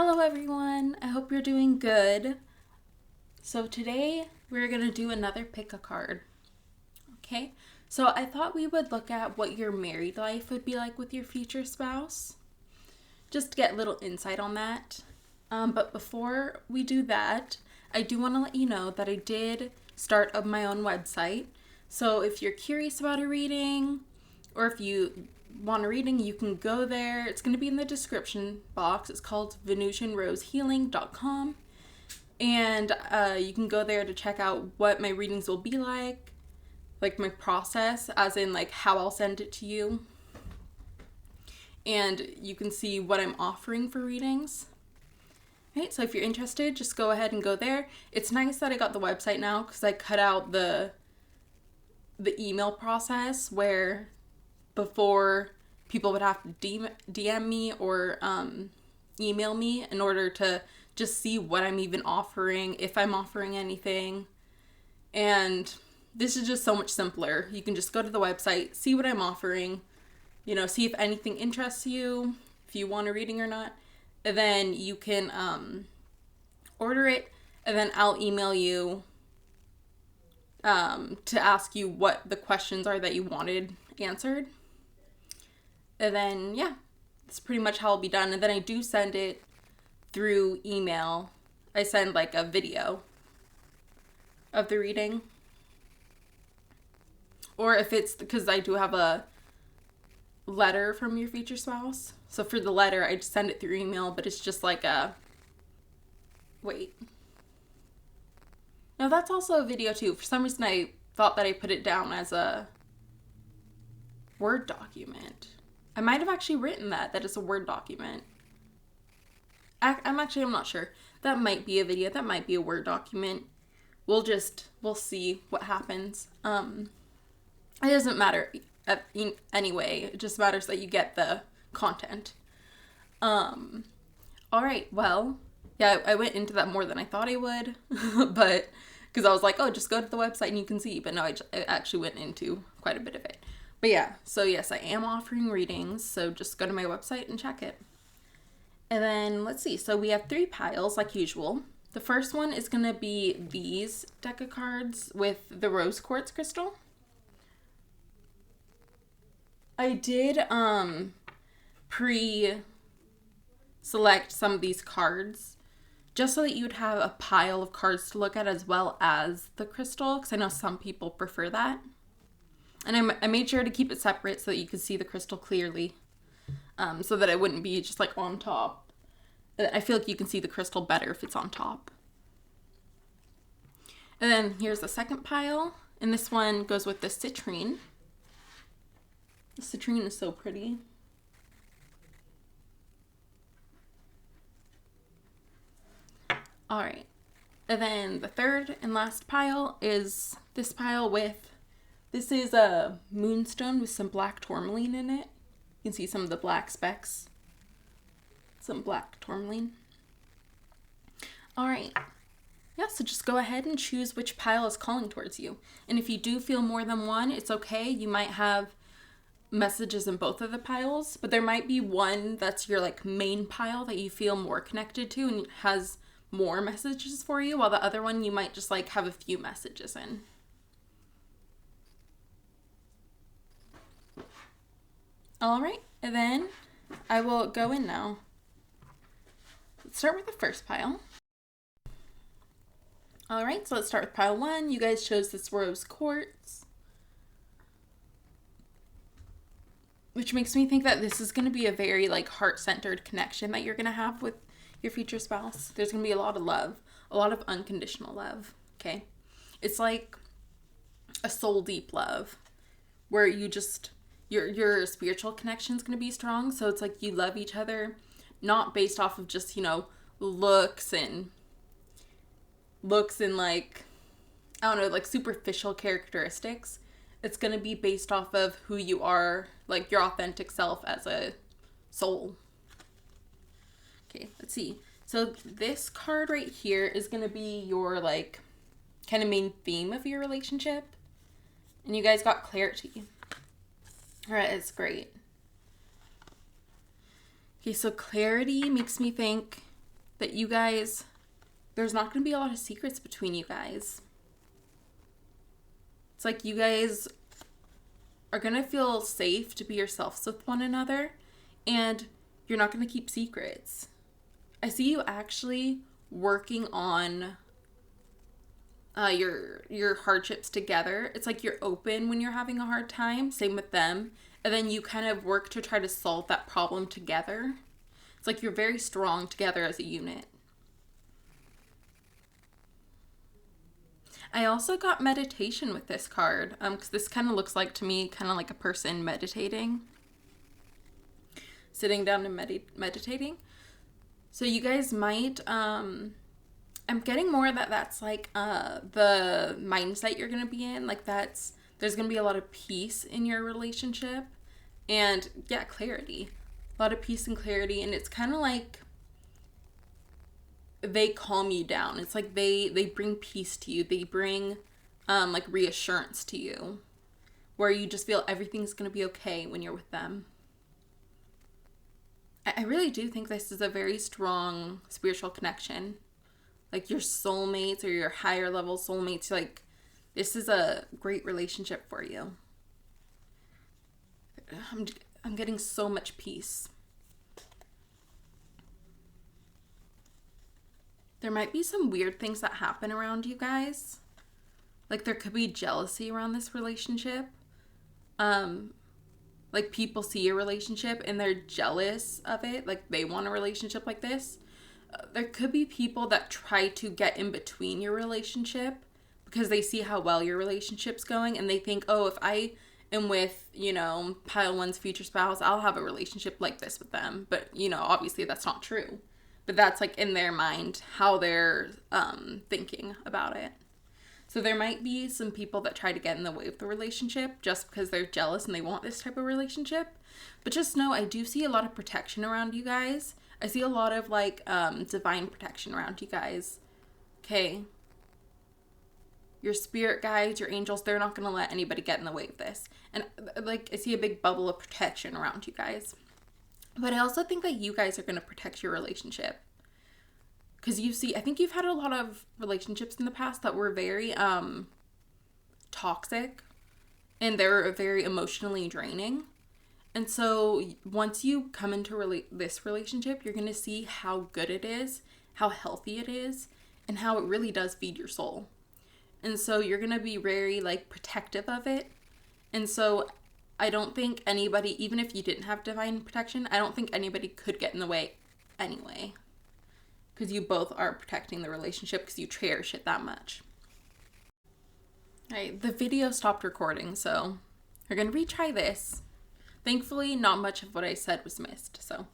Hello everyone, I hope you're doing good. So today we're going to do another pick a card. Okay, so I thought we would look at what your married life would be like with your future spouse. Just to get a little insight on that. But before we do that, I do want to let you know that I did start up my own website. So if you're curious about a reading, or if you want a reading, you can go there. It's going to be in the description box. It's called VenusianRoseHealing.com. And you can go there to check out what my readings will be like my process, as in like how I'll send it to you. And you can see what I'm offering for readings. Right, so if you're interested, just go ahead and go there. It's nice that I got the website now because I cut out the email process where before people would have to DM me or email me in order to just see what I'm even offering, if I'm offering anything. And this is just so much simpler. You can just go to the website, see what I'm offering, see if anything interests you, if you want a reading or not. And then you can order it, and then I'll email you to ask you what the questions are that you wanted answered. And then, yeah, that's pretty much how it'll be done. And then I do send it through email. I send like a video of the reading. Or if it's, because I do have a letter from your future spouse. So for the letter, I just send it through email, but it's just like wait. No, that's also a video too. For some reason, I thought that I put it down as a Word document. I might have actually written that it's a Word document. I'm not sure. That might be a video. That might be a Word document. We'll see what happens. It doesn't matter anyway. It just matters that you get the content. All right. Well, yeah, I went into that more than I thought I would, but because I was like, oh, just go to the website and you can see. But no, I actually went into quite a bit of it. But yeah, so yes, I am offering readings. So just go to my website and check it. And then let's see. So we have 3 piles like usual. The first one is going to be these deck of cards with the rose quartz crystal. I did pre-select some of these cards just so that you'd have a pile of cards to look at as well as the crystal, because I know some people prefer that. And I made sure to keep it separate so that you could see the crystal clearly, so that it wouldn't be just like on top. I feel like you can see the crystal better if it's on top. And then here's the second pile, and this one goes with the citrine. The citrine is so pretty. All right. And then the third and last pile is this pile this is a moonstone with some black tourmaline in it. You can see some of the black specks. Some black tourmaline. All right. Yeah, so just go ahead and choose which pile is calling towards you. And if you do feel more than one, it's okay. You might have messages in both of the piles, but there might be one that's your like main pile that you feel more connected to and has more messages for you, while the other one you might just like have a few messages in. All right, and then I will go in now. Let's start with the first pile. All right, so let's start with pile 1. You guys chose this rose quartz, which makes me think that this is going to be a very like heart-centered connection that you're going to have with your future spouse. There's going to be a lot of love, a lot of unconditional love, okay? It's like a soul deep love where you just, your spiritual connection is going to be strong. So it's like you love each other, not based off of just, looks and like, I don't know, like superficial characteristics. It's going to be based off of who you are, like your authentic self as a soul. Okay, let's see. So this card right here is going to be your like kind of main theme of your relationship. And you guys got clarity. All right, it's great. Okay, so clarity makes me think that you guys, there's not going to be a lot of secrets between you guys. It's like you guys are going to feel safe to be yourselves with one another, and you're not going to keep secrets. I see you actually working on your hardships together. It's like you're open when you're having a hard time, same with them, and then you kind of work to try to solve that problem together. It's like you're very strong together as a unit. I also got meditation with this card, because this kind of looks like, to me, kind of like a person meditating. Sitting down and meditating. So you guys might, I'm getting more that that's like the mindset you're going to be in. Like there's going to be a lot of peace in your relationship. And yeah, clarity. A lot of peace and clarity. And it's kind of like they calm you down. It's like they bring peace to you. They bring like reassurance to you, where you just feel everything's going to be okay when you're with them. I really do think this is a very strong spiritual connection. Like your soulmates or your higher level soulmates, like this is a great relationship for you. I'm getting so much peace. There might be some weird things that happen around you guys. Like there could be jealousy around this relationship. Like people see a relationship and they're jealous of it. Like they want a relationship like this. There could be people that try to get in between your relationship because they see how well your relationship's going and they think, oh, if I am with, pile one's future spouse, I'll have a relationship like this with them. But, obviously that's not true. But that's like in their mind how they're thinking about it. So there might be some people that try to get in the way of the relationship just because they're jealous and they want this type of relationship. But just know I do see a lot of protection around you guys. I see a lot of like divine protection around you guys. Okay. Your spirit guides, your angels, they're not going to let anybody get in the way of this. And like I see a big bubble of protection around you guys. But I also think that you guys are going to protect your relationship. Because I think you've had a lot of relationships in the past that were very toxic. And they're very emotionally draining. And so once you come into this relationship, you're going to see how good it is, how healthy it is, and how it really does feed your soul. And so you're going to be very like protective of it. And so I don't think anybody, even if you didn't have divine protection, I don't think anybody could get in the way anyway. Because you both are protecting the relationship because you cherish it that much. Alright, the video stopped recording, so we're going to retry this. Thankfully, not much of what I said was missed, so.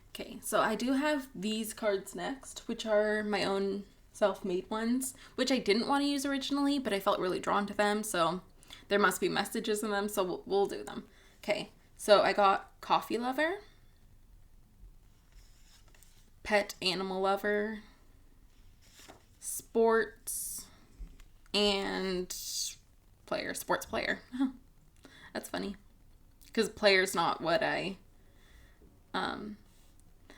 Okay, so I do have these cards next, which are my own self-made ones, which I didn't want to use originally, but I felt really drawn to them, so there must be messages in them, so we'll do them. Okay, so I got Coffee Lover, Pet Animal Lover, Sports, and Sports Player. That's funny. Because player's not what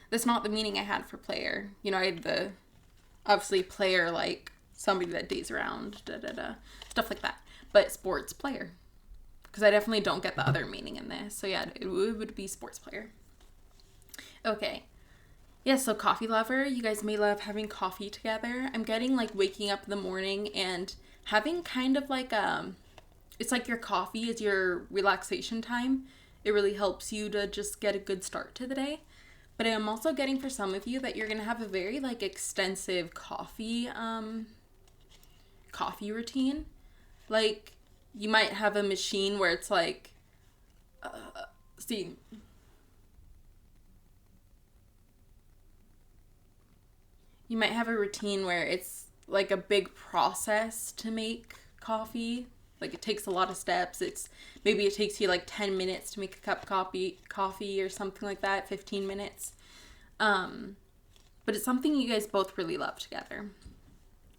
that's not the meaning I had for player. I had obviously player like somebody that dates around, stuff like that. But sports player. Because I definitely don't get the other meaning in this. So yeah, it would be sports player. Okay. Yeah, so Coffee Lover, you guys may love having coffee together. I'm getting like waking up in the morning and having kind of like it's like your coffee is your relaxation time. It really helps you to just get a good start to the day. But I'm also getting for some of you that you're going to have a very like extensive coffee routine. Like you might have a machine where it's like, you might have a routine where it's like a big process to make coffee. Like it takes a lot of steps. Maybe it takes you like 10 minutes to make a cup of coffee or something like that, 15 minutes. But it's something you guys both really love together.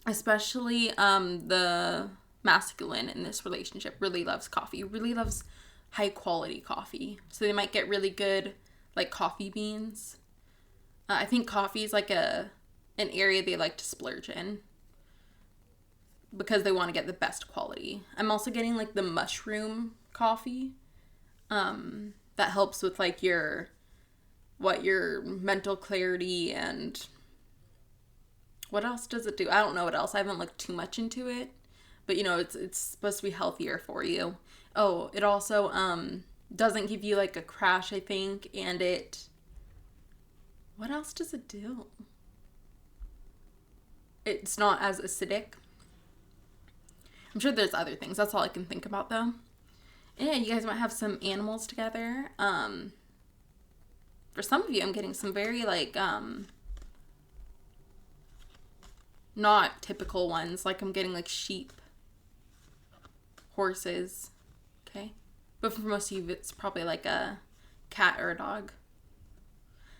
Especially the masculine in this relationship really loves coffee, really loves high quality coffee. So they might get really good like coffee beans. I think coffee is like an area they like to splurge in because they want to get the best quality. I'm also getting like the mushroom coffee. That helps with like your mental clarity, and what else does it do? I don't know what else. I haven't looked too much into it, but you know, it's supposed to be healthier for you. Oh, it also doesn't give you like a crash, I think, and what else does it do? It's not as acidic. I'm sure there's other things. That's all I can think about though. And yeah, you guys might have some animals together. For some of you, I'm getting some very like not typical ones. Like I'm getting like sheep, horses, okay? But for most of you, it's probably like a cat or a dog.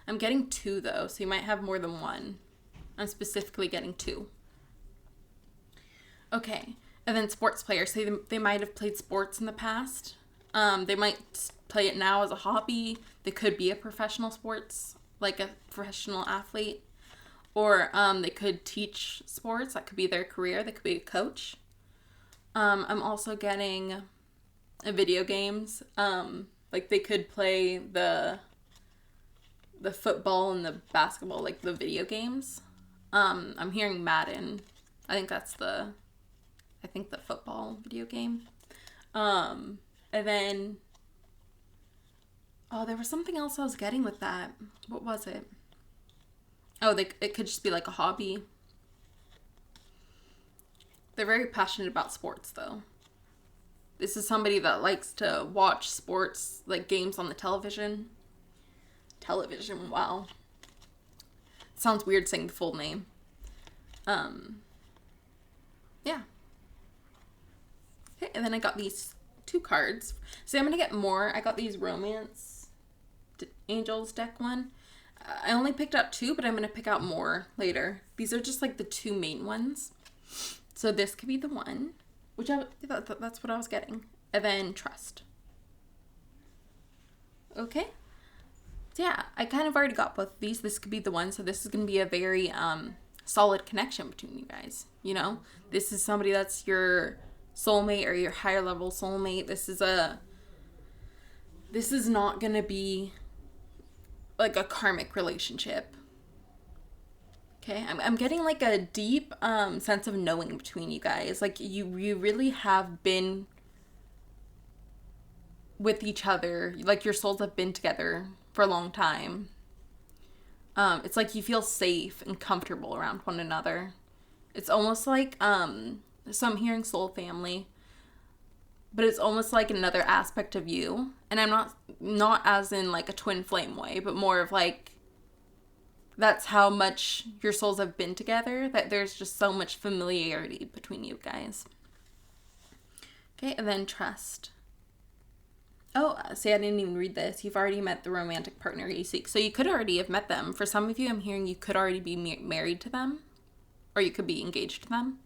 I'm getting 2 though, so you might have more than one. I'm specifically getting 2. Okay, and then sports players. So they might have played sports in the past. They might play it now as a hobby. They could be a professional sports, like a professional athlete. Or they could teach sports. That could be their career. They could be a coach. I'm also getting video games. Like they could play the football and the basketball, like the video games. I'm hearing Madden. I think that's the football video game. And then, there was something else I was getting with that. What was it? Oh, it could just be like a hobby. They're very passionate about sports, though. This is somebody that likes to watch sports, like games on the television. Television, wow. Sounds weird saying the full name. Yeah. Okay, and then I got these 2 cards. So I'm going to get more. I got these Romance Angels deck one. I only picked out 2, but I'm going to pick out more later. These are just like the 2 main ones. So this could be the one, which that's what I was getting. And then Trust. Okay. So yeah, I kind of already got both of these. This could be the one. So this is going to be a very solid connection between you guys. You know, this is somebody that's your soulmate or your higher level soulmate. This is not going to be like a karmic relationship. Okay, I'm getting like a deep sense of knowing between you guys. Like you really have been with each other. Like your souls have been together for a long time. It's like you feel safe and comfortable around one another. It's almost like so I'm hearing soul family, but it's almost like another aspect of you. And I'm not as in like a twin flame way, but more of like that's how much your souls have been together, that there's just so much familiarity between you guys. Okay, and then Trust. Oh, see, I didn't even read this. You've already met the romantic partner you seek. So you could already have met them. For some of you, I'm hearing you could already be married to them, or you could be engaged to them,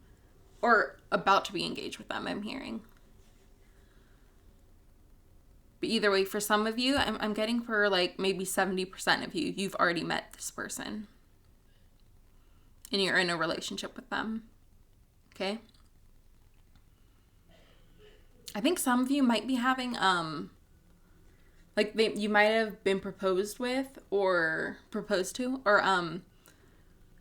or about to be engaged with them, I'm hearing. But either way, for some of you, I'm getting for like maybe 70% of you, you've already met this person. And you're in a relationship with them. Okay? I think some of you might be having, you might have been proposed with or proposed to, or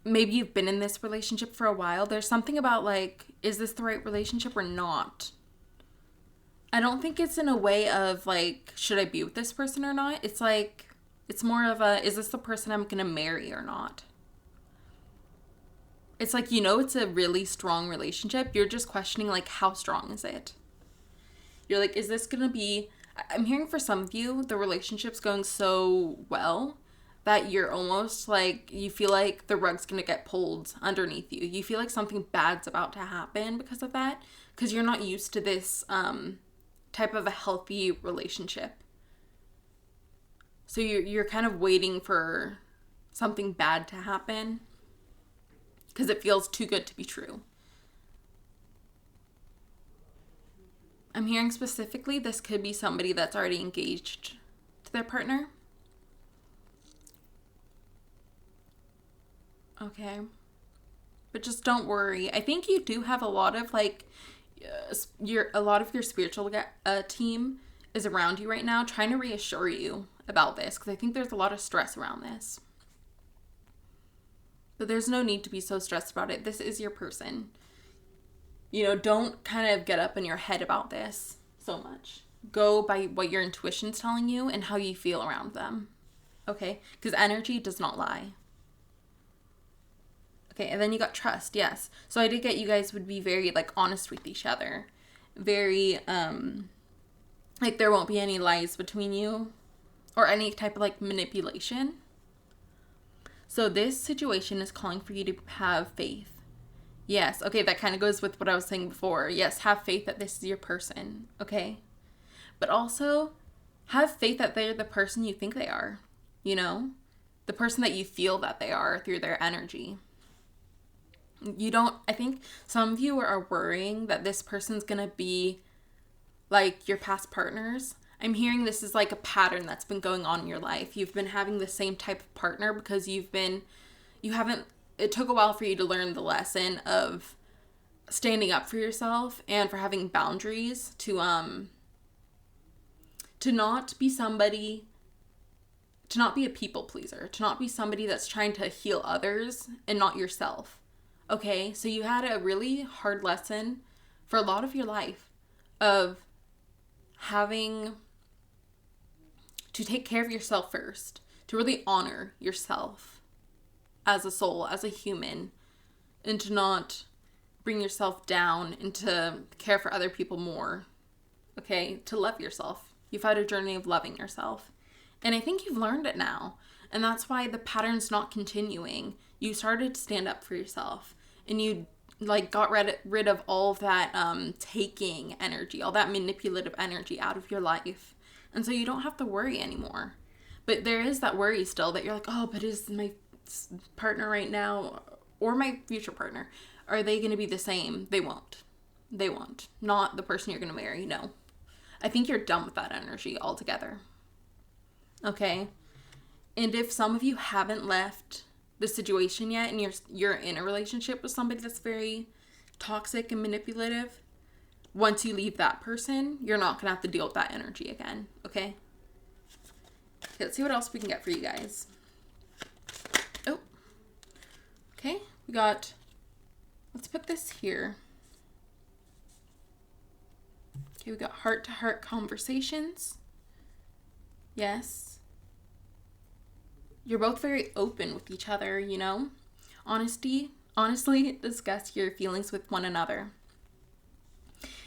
maybe you've been in this relationship for a while. There's something about like, is this the right relationship or not? I don't think it's in a way of like, should I be with this person or not? It's like, it's more of a, is this the person I'm going to marry or not? It's like, you know, it's a really strong relationship. You're just questioning like, how strong is it? You're like, is this going to be, I'm hearing for some of you, the relationship's going so well that you're almost like, you feel like the rug's going to get pulled underneath you. You feel like something bad's about to happen because of that, because you're not used to this type of a healthy relationship. So you're kind of waiting for something bad to happen because it feels too good to be true. I'm hearing specifically this could be somebody that's already engaged to their partner. Okay. But just don't worry. I think you do have a lot of like, a lot of your spiritual team is around you right now trying to reassure you about this, because I think there's a lot of stress around this. But there's no need to be so stressed about it. This is your person. You know, don't kind of get up in your head about this so much. Go by what your intuition's telling you and how you feel around them. Okay? Because energy does not lie. Okay, and then you got trust, yes. So I did get you guys would be very, like, honest with each other. Very, like, there won't be any lies between you. Or any type of, like, manipulation. So this situation is calling for you to have faith. Yes, okay, that kind of goes with what I was saying before. Yes, have faith that this is your person, okay? But also, have faith that they're the person you think they are, you know? The person that you feel that they are through their energy. I think some of you are worrying that this person's gonna be like your past partners. I'm hearing this is like a pattern that's been going on in your life. You've been having the same type of partner because it took a while for you to learn the lesson of standing up for yourself and for having boundaries to not be a people pleaser, to not be somebody that's trying to heal others and not yourself. Okay, so you had a really hard lesson for a lot of your life of having to take care of yourself first, to really honor yourself as a soul, as a human, and to not bring yourself down and to care for other people more. Okay, to love yourself. You've had a journey of loving yourself. And I think you've learned it now. And that's why the pattern's not continuing. You started to stand up for yourself. And you like got rid of all of that taking energy, all that manipulative energy out of your life. And so you don't have to worry anymore. But there is that worry still that you're like, oh, but is my partner right now or my future partner, are they going to be the same? They won't. They won't. Not the person you're going to marry, no. I think you're done with that energy altogether. Okay? And if some of you haven't left the situation yet and you're in a relationship with somebody that's very toxic and manipulative, once you leave that person, you're not going to have to deal with that energy again. Okay? Let's see what else we can get for you guys. Oh. Okay. Let's put this here. Okay, we got heart-to-heart conversations. Yes. You're both very open with each other, you know? Honestly, discuss your feelings with one another.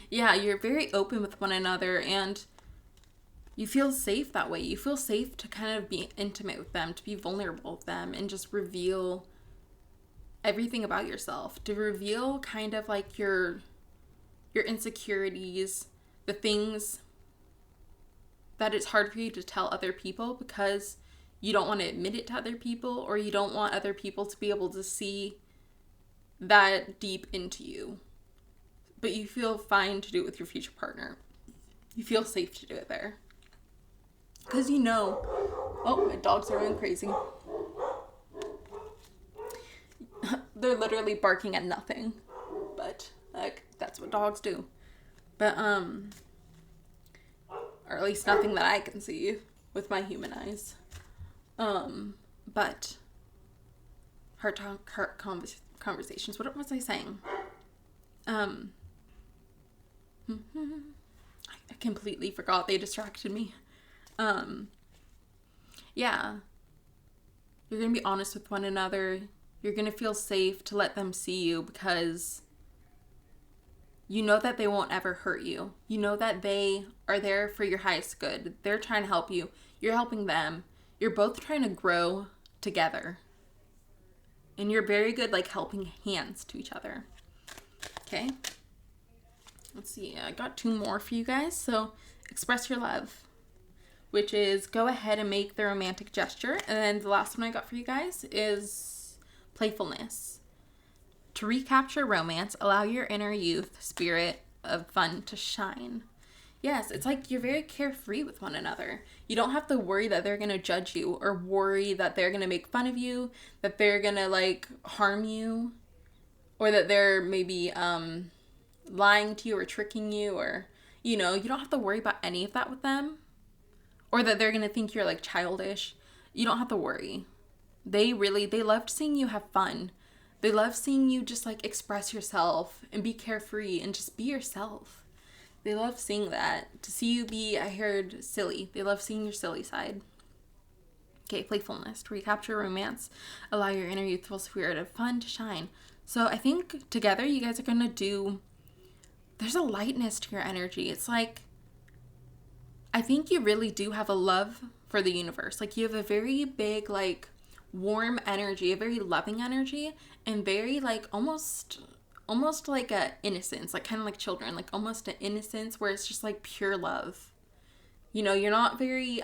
Yeah, you're very open with one another and you feel safe that way. You feel safe to kind of be intimate with them, to be vulnerable with them and just reveal everything about yourself. To reveal kind of like your insecurities, the things that it's hard for you to tell other people because you don't want to admit it to other people, or you don't want other people to be able to see that deep into you. But you feel fine to do it with your future partner. You feel safe to do it there. Because you know... Oh, my dogs are going crazy. They're literally barking at nothing. But, like, that's what dogs do. But, or at least nothing that I can see with my human eyes. But heart-to-heart conversations. What was I saying? I completely forgot. They distracted me. Yeah. You're going to be honest with one another. You're going to feel safe to let them see you because you know that they won't ever hurt you. You know that they are there for your highest good. They're trying to help you. You're helping them. You're both trying to grow together. And you're very good, like, helping hands to each other. Okay? Let's see. I got 2 more for you guys. So, express your love, which is go ahead and make the romantic gesture. And then the last one I got for you guys is playfulness. To recapture romance, allow your inner youth spirit of fun to shine. Yes, it's like you're very carefree with one another. You don't have to worry that they're going to judge you or worry that they're going to make fun of you, that they're going to like harm you, or that they're maybe lying to you or tricking you, or you don't have to worry about any of that with them, or that they're going to think you're like childish. You don't have to worry. They loved seeing you have fun. They love seeing you just like express yourself and be carefree and just be yourself. They love seeing that. To see you be, I heard, silly. They love seeing your silly side. Okay, playfulness. To recapture romance, allow your inner youthful spirit of fun to shine. So I think together you guys are going to do, there's a lightness to your energy. It's like, I think you really do have a love for the universe. Like, you have a very big, like, warm energy, a very loving energy, and very, like, almost like a innocence, like kind of like children, like almost an innocence where it's just like pure love. You're not very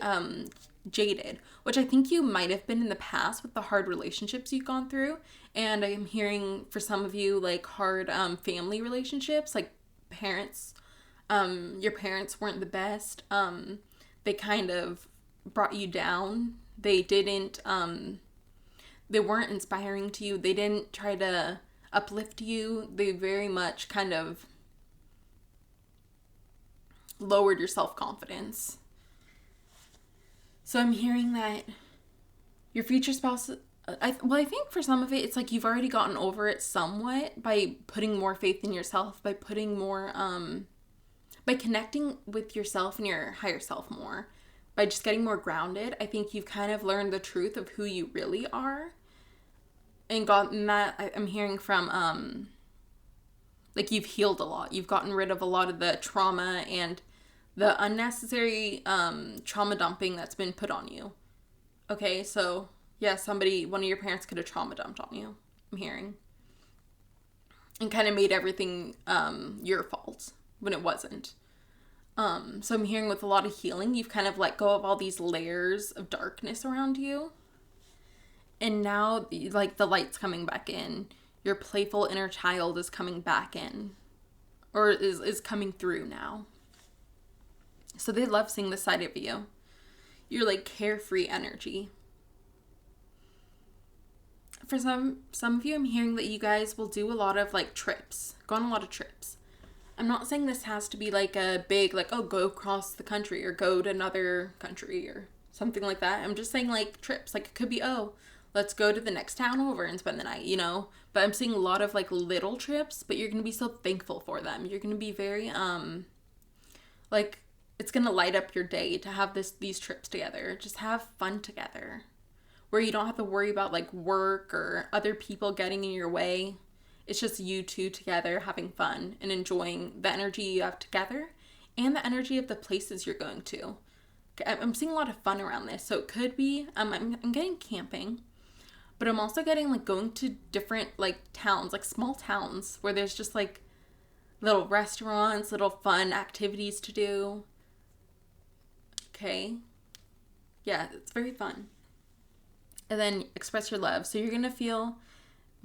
jaded, which I think you might have been in the past with the hard relationships you've gone through. And I'm hearing for some of you like hard family relationships, like parents. Your parents weren't the best. They kind of brought you down. They didn't, they weren't inspiring to you. They didn't try to uplift you. They very much kind of lowered your self-confidence. So I'm hearing that your future spouse, I think for some of it, it's like you've already gotten over it somewhat by putting more faith in yourself, by putting more, by connecting with yourself and your higher self more, by just getting more grounded. I think you've kind of learned the truth of who you really are. And gotten that, I'm hearing from, like, you've healed a lot. You've gotten rid of a lot of the trauma and the unnecessary trauma dumping that's been put on you. Okay, so, yeah, one of your parents could have trauma dumped on you, I'm hearing. And kind of made everything your fault when it wasn't. So I'm hearing with a lot of healing, you've kind of let go of all these layers of darkness around you. And now, like, the light's coming back in. Your playful inner child is coming back in. Or is coming through now. So they love seeing this side of you. You're, like, carefree energy. For some of you, I'm hearing that you guys will do a lot of, like, trips. Go on a lot of trips. I'm not saying this has to be, like, a big, like, oh, go across the country. Or go to another country. Or something like that. I'm just saying, like, trips. Like, it could be, oh, let's go to the next town over and spend the night, But I'm seeing a lot of, like, little trips, but you're going to be so thankful for them. You're going to be very, like, it's going to light up your day to have these trips together. Just have fun together. Where you don't have to worry about, like, work or other people getting in your way. It's just you two together having fun and enjoying the energy you have together and the energy of the places you're going to. I'm seeing a lot of fun around this. So it could be, I'm getting camping. But I'm also getting, like, going to different, like, towns, like, small towns where there's just, like, little restaurants, little fun activities to do. Okay. Yeah, it's very fun. And then express your love. So you're going to feel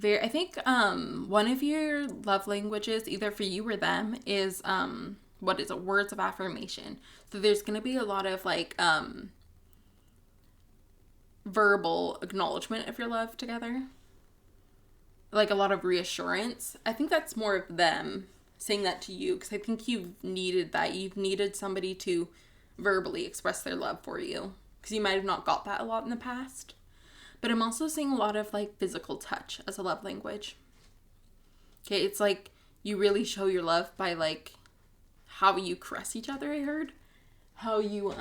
I think one of your love languages, either for you or them, is, words of affirmation. So there's going to be a lot of, like, verbal acknowledgement of your love together, like a lot of reassurance. I think that's more of them saying that to you, because I think you've needed that. You've needed somebody to verbally express their love for you, because you might have not got that a lot in the past. But I'm also seeing a lot of, like, physical touch as a love language. Okay, it's like you really show your love by, like, how you caress each other, I heard. How you,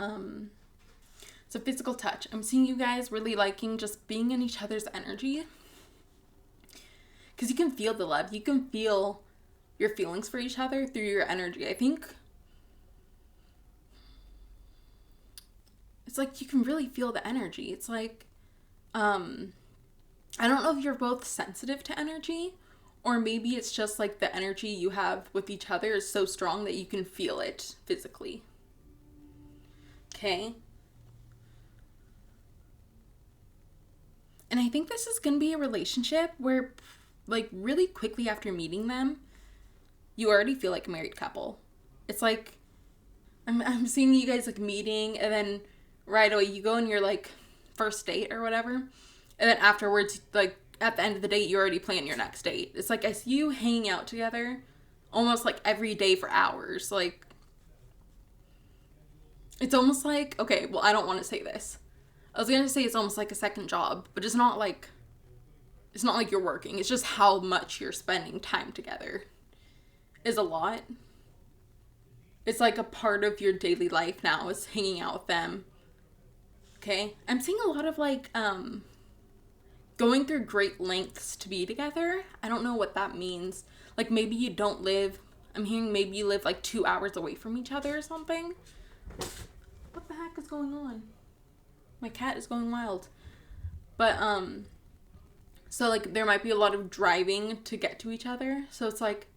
so physical touch. I'm seeing you guys really liking just being in each other's energy. Because you can feel the love. You can feel your feelings for each other through your energy. I think it's like you can really feel the energy. It's like, I don't know if you're both sensitive to energy, or maybe it's just like the energy you have with each other is so strong that you can feel it physically. Okay? And I think this is going to be a relationship where, like, really quickly after meeting them, you already feel like a married couple. It's like I'm seeing you guys like meeting, and then right away you go on your like first date or whatever, and then afterwards, like at the end of the date, you already plan your next date. It's like I see you hanging out together almost like every day for hours. Like it's almost like, okay, well, I don't want to say this. I was gonna say it's almost like a second job, but it's not like you're working. It's just how much you're spending time together is a lot. It's like a part of your daily life now is hanging out with them. Okay? I'm seeing a lot of like going through great lengths to be together. I don't know what that means. Like maybe you don't live, I'm hearing maybe you live like 2 hours away from each other or something. What the heck is going on? My cat is going wild. But so like there might be a lot of driving to get to each other. So it's like,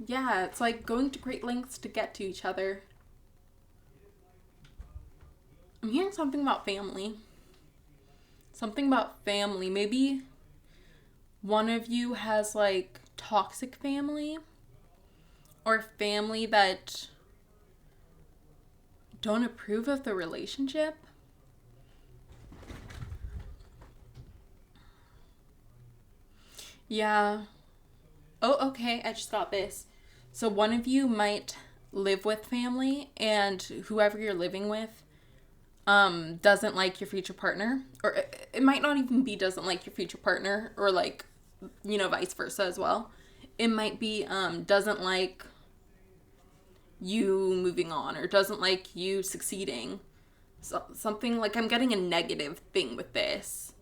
yeah, it's like going to great lengths to get to each other. I'm hearing something about family. Something about family. Maybe one of you has like toxic family or family that don't approve of the relationship. Yeah. Oh, okay. I just got this. So one of you might live with family, and whoever you're living with doesn't like your future partner, or it might not even be doesn't like your future partner, or like, you know, vice versa as well. It might be doesn't like you moving on, or doesn't like you succeeding. So, something like, I'm getting a negative thing with this.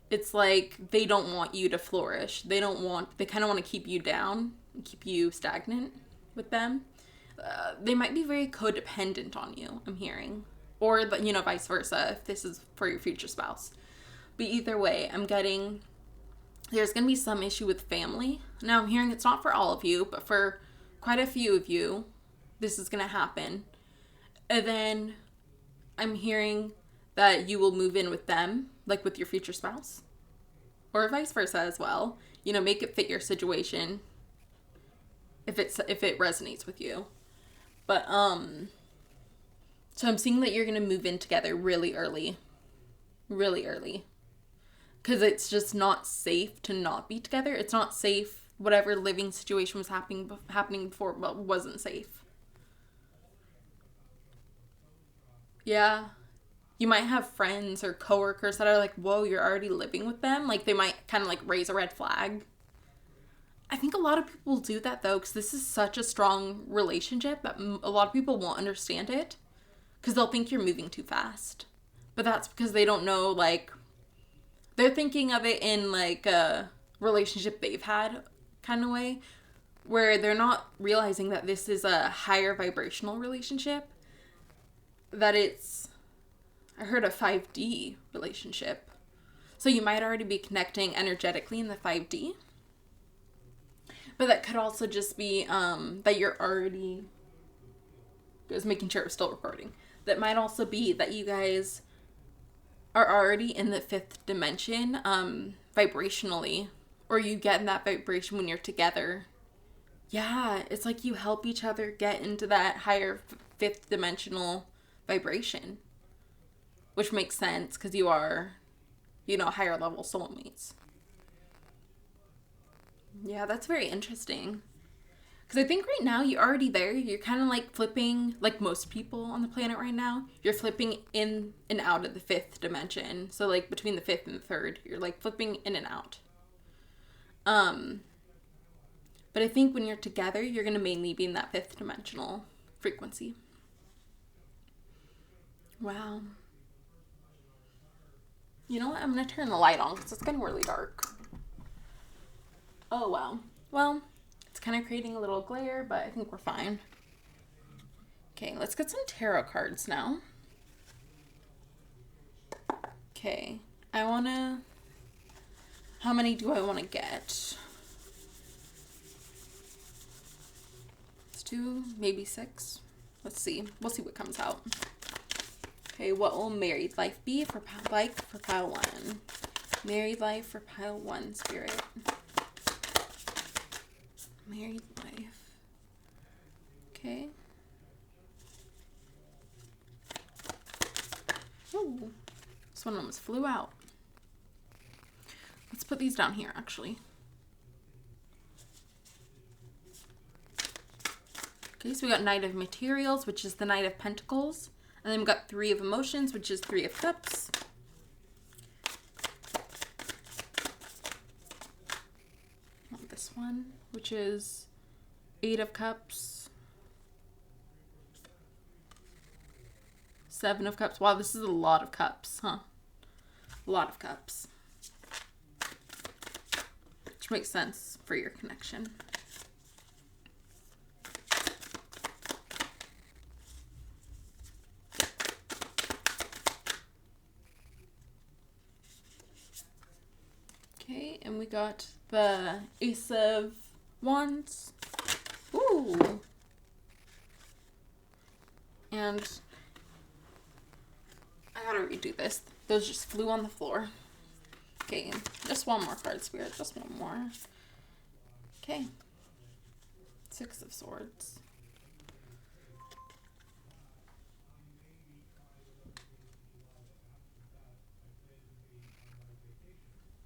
It's like they don't want you to flourish. They kind of want to keep you down, keep you stagnant with them. They might be very codependent on you, I'm hearing. Or, you know, vice versa, if this is for your future spouse. But either way, I'm getting there's going to be some issue with family. Now, I'm hearing it's not for all of you, but for quite a few of you, this is going to happen. And then I'm hearing that you will move in with them, like with your future spouse. Or vice versa as well. You know, make it fit your situation if it resonates with you. But, so I'm seeing that you're going to move in together really early. Really early. Because it's just not safe to not be together. It's not safe. Whatever living situation was happening before, but wasn't safe. Yeah. You might have friends or coworkers that are like, whoa, you're already living with them. Like, they might kind of like raise a red flag. I think a lot of people do that though, because this is such a strong relationship that a lot of people won't understand it. Because they'll think you're moving too fast. But that's because they don't know, like, they're thinking of it in like a relationship they've had kind of way, where they're not realizing that this is a higher vibrational relationship. That it's, I heard, a 5D relationship. So you might already be connecting energetically in the 5D. But that could also just be that you're already, just making sure it's still recording. That might also be that you guys are already in the 5th dimension vibrationally. Or you get in that vibration when you're together. Yeah, it's like you help each other get into that higher 5th dimensional vibration. Which makes sense because you are, you know, higher level soulmates. Yeah, that's very interesting. Because I think right now you're already there. You're kind of like flipping, like most people on the planet right now. You're flipping in and out of the 5th dimension. So like between the 5th and the 3rd, you're like flipping in and out. But I think when you're together, you're going to mainly be in that 5th dimensional frequency. Wow. You know what? I'm going to turn the light on because it's getting really dark. Oh, wow. Well, it's kind of creating a little glare, but I think we're fine. Okay, let's get some tarot cards now. Okay, how many do I want to get? Let's do maybe 6. Let's see. We'll see what comes out. Okay, what will married life be for pile 1? Married life for pile 1, Spirit. Married life. Okay. Ooh, this one almost flew out. Let's put these down here, actually. Okay, so we got Knight of Materials, which is the Knight of Pentacles. And then we got Three of Emotions, which is Three of Cups. This one, which is Eight of Cups. Seven of Cups. Wow, this is a lot of cups, huh? A lot of cups. Which makes sense for your connection. Okay, and we got the Ace of Wands. Ooh. And I gotta redo this. Those just flew on the floor. Okay, just one more card, Spirit. Just one more. Okay. Six of Swords.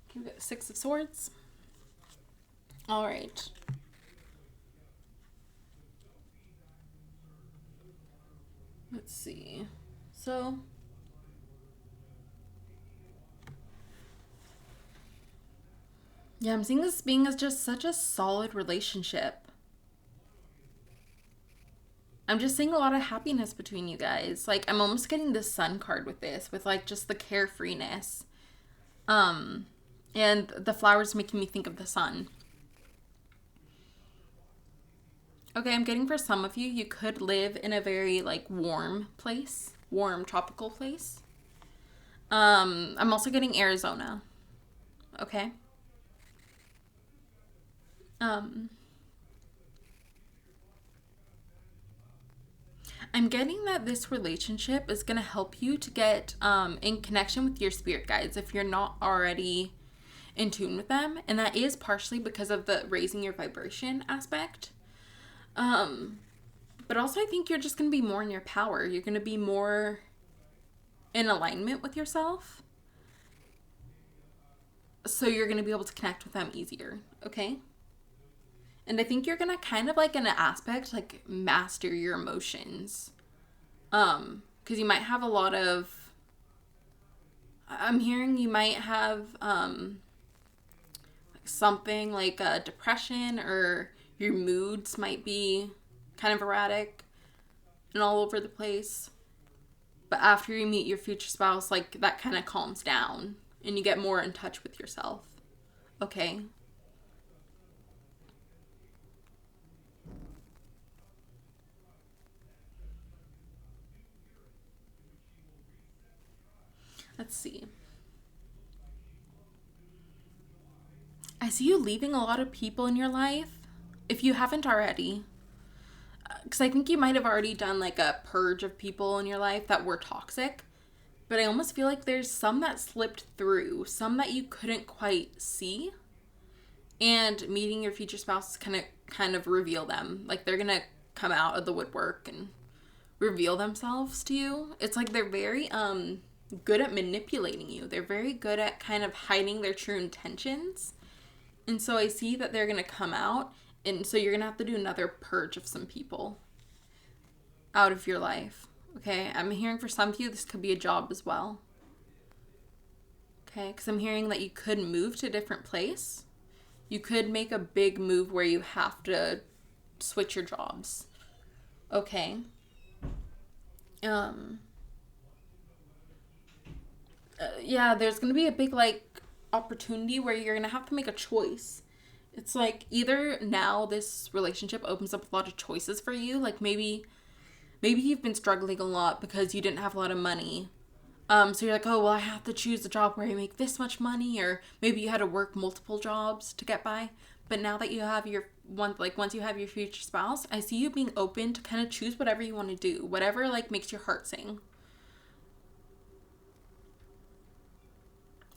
Okay, we got Six of Swords. All right. Let's see. So, yeah, I'm seeing this being as just such a solid relationship. I'm just seeing a lot of happiness between you guys. Like, I'm almost getting the Sun card with this, with like just the carefreeness. And the flowers making me think of the sun. Okay, I'm getting for some of you, you could live in a very like warm place, warm tropical place. I'm also getting Arizona. Okay. I'm getting that this relationship is going to help you to get in connection with your spirit guides if you're not already in tune with them. And that is partially because of the raising your vibration aspect. But also I think you're just going to be more in your power. You're going to be more in alignment with yourself. So you're going to be able to connect with them easier. Okay? And I think you're going to kind of like in an aspect, like master your emotions. Because you might have a lot of, I'm hearing you might have, something like depression, or your moods might be kind of erratic and all over the place. But after you meet your future spouse, like that kind of calms down and you get more in touch with yourself. Okay? Let's see. I see you leaving a lot of people in your life, if you haven't already. Because I think you might have already done like a purge of people in your life that were toxic. But I almost feel like there's some that slipped through, some that you couldn't quite see. And meeting your future spouse is kind of reveal them. Like they're going to come out of the woodwork and reveal themselves to you. It's like they're very good at manipulating you. They're very good at kind of hiding their true intentions. And so I see that they're going to come out. And so you're going to have to do another purge of some people out of your life. Okay? I'm hearing for some of you, this could be a job as well. Okay? Because I'm hearing that you could move to a different place. You could make a big move where you have to switch your jobs. Okay? Yeah, there's going to be a big, like, opportunity where you're going to have to make a choice. It's like either now this relationship opens up a lot of choices for you. Like maybe you've been struggling a lot because you didn't have a lot of money. So you're like, oh, well, I have to choose a job where I make this much money. Or maybe you had to work multiple jobs to get by. But now that you have once you have your future spouse, I see you being open to kind of choose whatever you want to do. Whatever, like, makes your heart sing.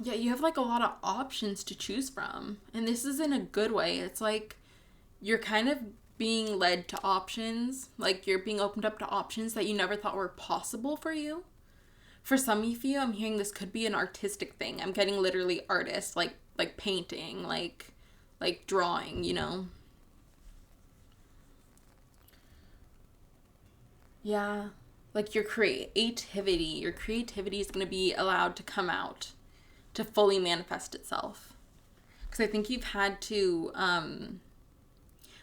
Yeah, you have, like, a lot of options to choose from. And this is in a good way. It's like you're kind of being led to options. Like, you're being opened up to options that you never thought were possible for you. For some of you, I'm hearing this could be an artistic thing. I'm getting literally artist, like painting, like drawing, you know? Yeah. Like your creativity is going to be allowed to come out, to fully manifest itself. Because I think you've had to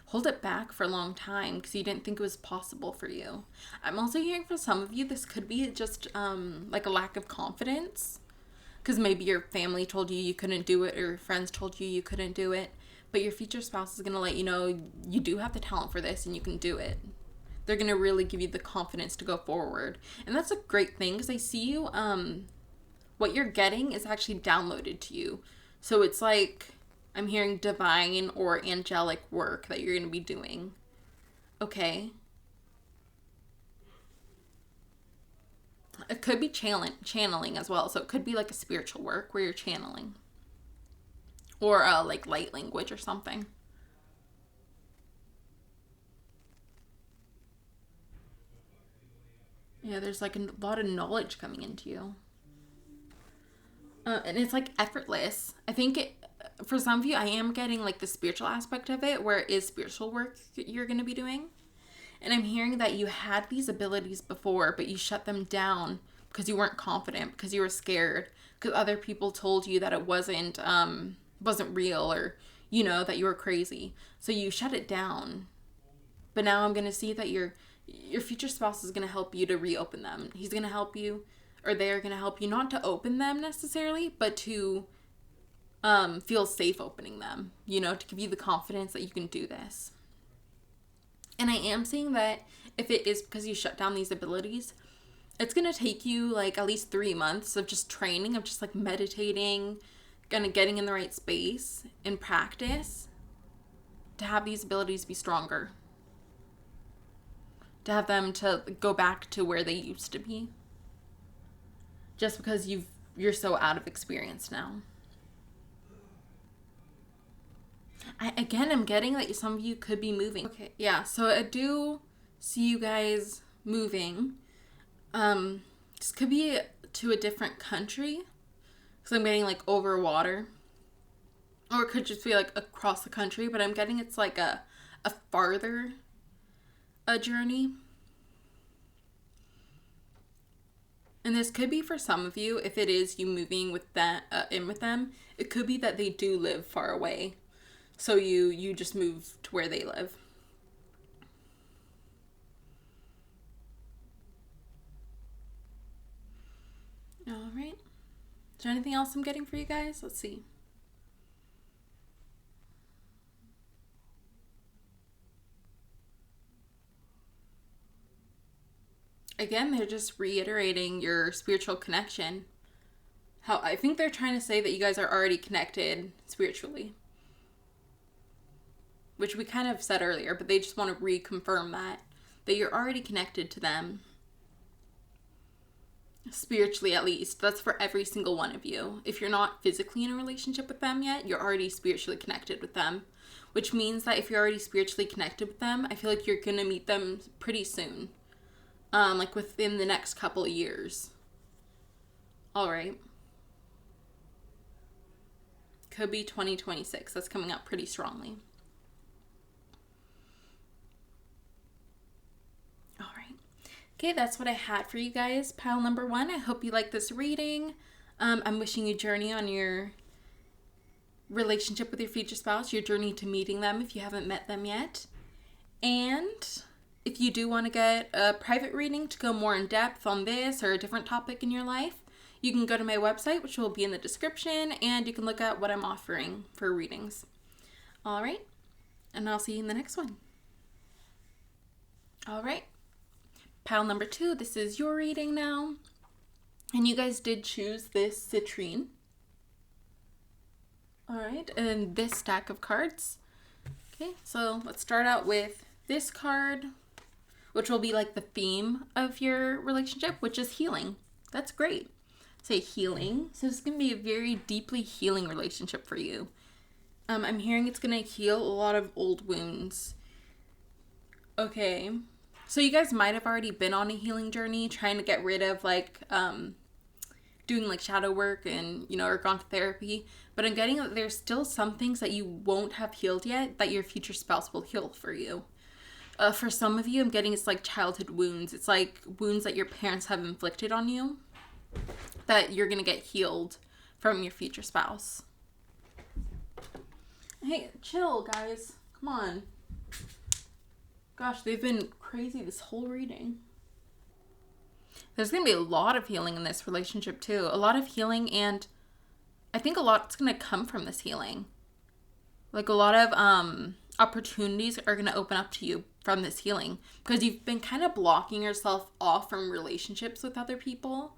hold it back for a long time because you didn't think it was possible for you. I'm also hearing for some of you, this could be just like a lack of confidence. Because maybe your family told you couldn't do it, or your friends told you couldn't do it. But your future spouse is going to let you know you do have the talent for this and you can do it. They're going to really give you the confidence to go forward. And that's a great thing because I see you, what you're getting is actually downloaded to you. So it's like, I'm hearing divine or angelic work that you're going to be doing. Okay. It could be channeling as well. So it could be like a spiritual work where you're channeling. Or like light language or something. Yeah, there's like a lot of knowledge coming into you. And it's like effortless. I think for some of you, I am getting like the spiritual aspect of it, where it is spiritual work that you're going to be doing. And I'm hearing that you had these abilities before, but you shut them down because you weren't confident, because you were scared, because other people told you that it wasn't real, or, you know, that you were crazy. So you shut it down. But now I'm going to see that your future spouse is going to help you to reopen them. He's going to help you, or they're going to help you not to open them necessarily, but to feel safe opening them, you know, to give you the confidence that you can do this. And I am seeing that if it is because you shut down these abilities, it's going to take you like at least 3 months of just training, of just like meditating, kind of getting in the right space and practice to have these abilities be stronger. To have them to go back to where they used to be. Just because you're so out of experience now. I'm getting that some of you could be moving. Okay, yeah, so I do see you guys moving. This could be to a different country, because I'm getting like over water. Or it could just be like across the country, but I'm getting it's like a farther journey. And this could be for some of you, if it is you moving with that in with them, it could be that they do live far away. So you just move to where they live. All right. Is there anything else I'm getting for you guys? Let's see. Again, they're just reiterating your spiritual connection. How I think they're trying to say that you guys are already connected spiritually. Which we kind of said earlier, but they just want to reconfirm that you're already connected to them. Spiritually, at least. That's for every single one of you. If you're not physically in a relationship with them yet, you're already spiritually connected with them. Which means that if you're already spiritually connected with them, I feel like you're going to meet them pretty soon. Like within the next couple of years. Alright. Could be 2026. That's coming up pretty strongly. Okay, that's what I had for you guys, pile number 1. I hope you like this reading. I'm wishing you journey on your relationship with your future spouse, your journey to meeting them if you haven't met them yet. And if you do want to get a private reading to go more in depth on this or a different topic in your life, you can go to my website, which will be in the description, and you can look at what I'm offering for readings. All right, and I'll see you in the next one. All right. Pile number 2, this is your reading now. And you guys did choose this citrine. Alright, and this stack of cards. Okay, so let's start out with this card, which will be like the theme of your relationship, which is healing. That's great. Say healing. So it's going to be a very deeply healing relationship for you. I'm hearing it's going to heal a lot of old wounds. Okay. So you guys might have already been on a healing journey, trying to get rid of like doing like shadow work and, you know, or gone to therapy. But I'm getting that there's still some things that you won't have healed yet that your future spouse will heal for you. For some of you, I'm getting it's like childhood wounds. It's like wounds that your parents have inflicted on you that you're going to get healed from your future spouse. Hey, chill, guys. Come on. Gosh, they've been crazy this whole reading. There's going to be a lot of healing in this relationship, too. A lot of healing, and I think a lot's going to come from this healing. Like, a lot of opportunities are going to open up to you from this healing. Because you've been kind of blocking yourself off from relationships with other people.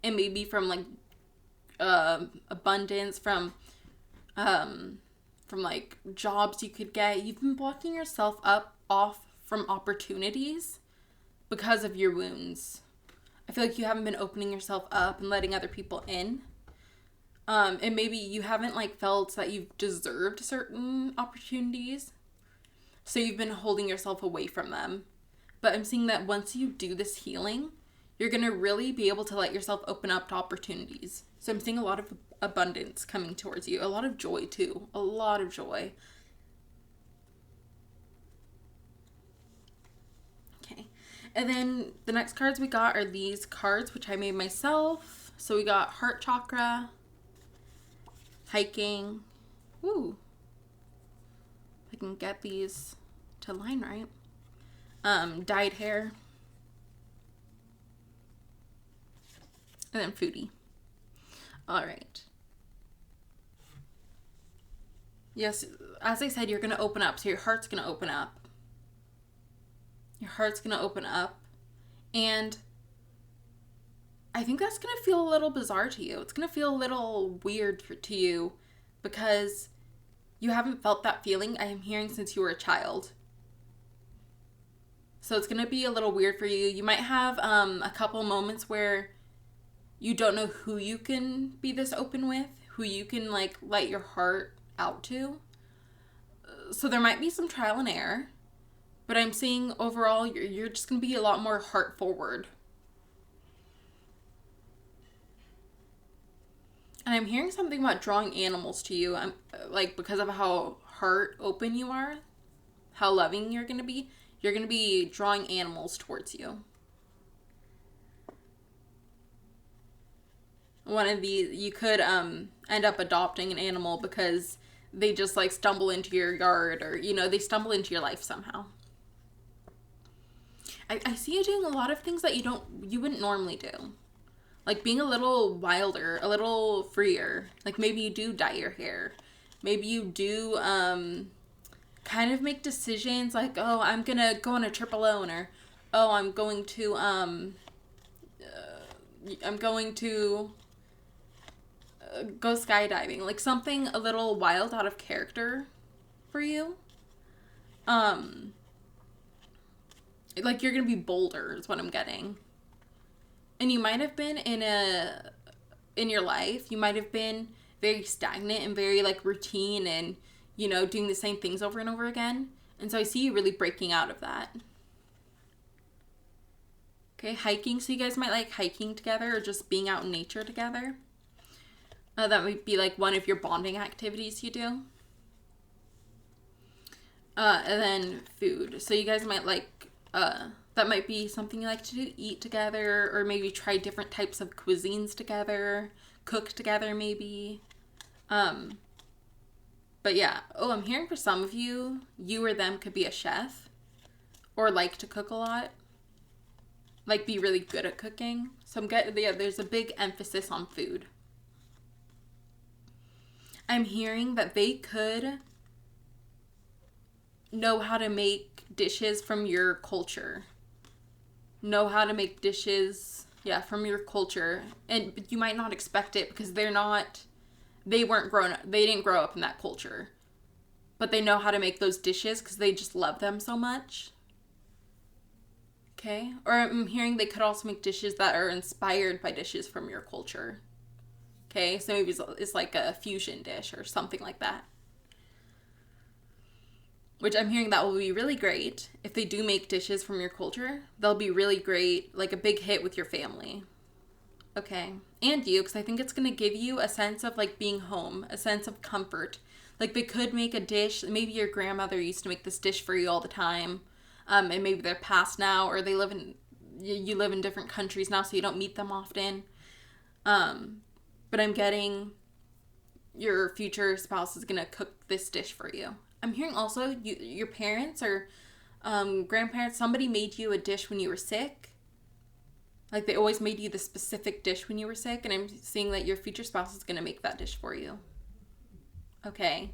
And maybe from, like, abundance, from like, jobs you could get. You've been blocking yourself off from opportunities because of your wounds. I feel like you haven't been opening yourself up and letting other people in. And maybe you haven't, like, felt that you've deserved certain opportunities. So you've been holding yourself away from them. But I'm seeing that once you do this healing, you're going to really be able to let yourself open up to opportunities. So I'm seeing a lot of abundance coming towards you. A lot of joy, too. A lot of joy. Okay. And then the next cards we got are these cards, which I made myself. So we got heart chakra, hiking. Ooh. If I can get these to line right. Dyed hair. And then foodie. All right. Yes, as I said, you're going to open up. So your heart's going to open up. Your heart's going to open up. And I think that's going to feel a little bizarre to you. It's going to feel a little weird to you because you haven't felt that feeling, I am hearing, since you were a child. So it's going to be a little weird for you. You might have a couple moments where you don't know who you can be this open with, who you can, like, let your heart out to. So there might be some trial and error, but I'm seeing overall you're just going to be a lot more heart forward. And I'm hearing something about drawing animals to you. I'm like, because of how heart open you are, how loving you're going to be drawing animals towards you. One of these, you could end up adopting an animal because they just, like, stumble into your yard, or, you know, they stumble into your life somehow. I see you doing a lot of things that you wouldn't normally do. Like being a little wilder, a little freer. Like maybe you do dye your hair. Maybe you do kind of make decisions like, oh, I'm going to go on a trip alone, or, oh, I'm going to go skydiving. Like something a little wild, out of character for you. Like you're going to be bolder is what I'm getting. And you might have been in your life, you might have been very stagnant and very, like, routine and, you know, doing the same things over and over again. And so I see you really breaking out of that. Okay, hiking. So you guys might like hiking together or just being out in nature together. That might be, like, one of your bonding activities you do. And then food. So you guys might like... that might be something you like to do, eat together, or maybe try different types of cuisines together, cook together maybe. But yeah, I'm hearing for some of you, you or them could be a chef, or like to cook a lot, like be really good at cooking. So there's a big emphasis on food. I'm hearing that they could know how to make dishes from your culture. Know how to make dishes, from your culture. And you might not expect it because they didn't grow up in that culture. But they know how to make those dishes because they just love them so much. Okay? Or I'm hearing they could also make dishes that are inspired by dishes from your culture. Okay? So maybe it's like a fusion dish or something like that. Which I'm hearing that will be really great. If they do make dishes from your culture, they'll be really great, like a big hit with your family. Okay. And you, because I think it's going to give you a sense of like being home, a sense of comfort. Like they could make a dish. Maybe your grandmother used to make this dish for you all the time. And maybe they're passed now, or they live in, you live in different countries now, so you don't meet them often. But I'm getting your future spouse is going to cook this dish for you. I'm hearing also your parents or grandparents, somebody made you a dish when you were sick. Like they always made you the specific dish when you were sick, and I'm seeing that your future spouse is going to make that dish for you. Okay.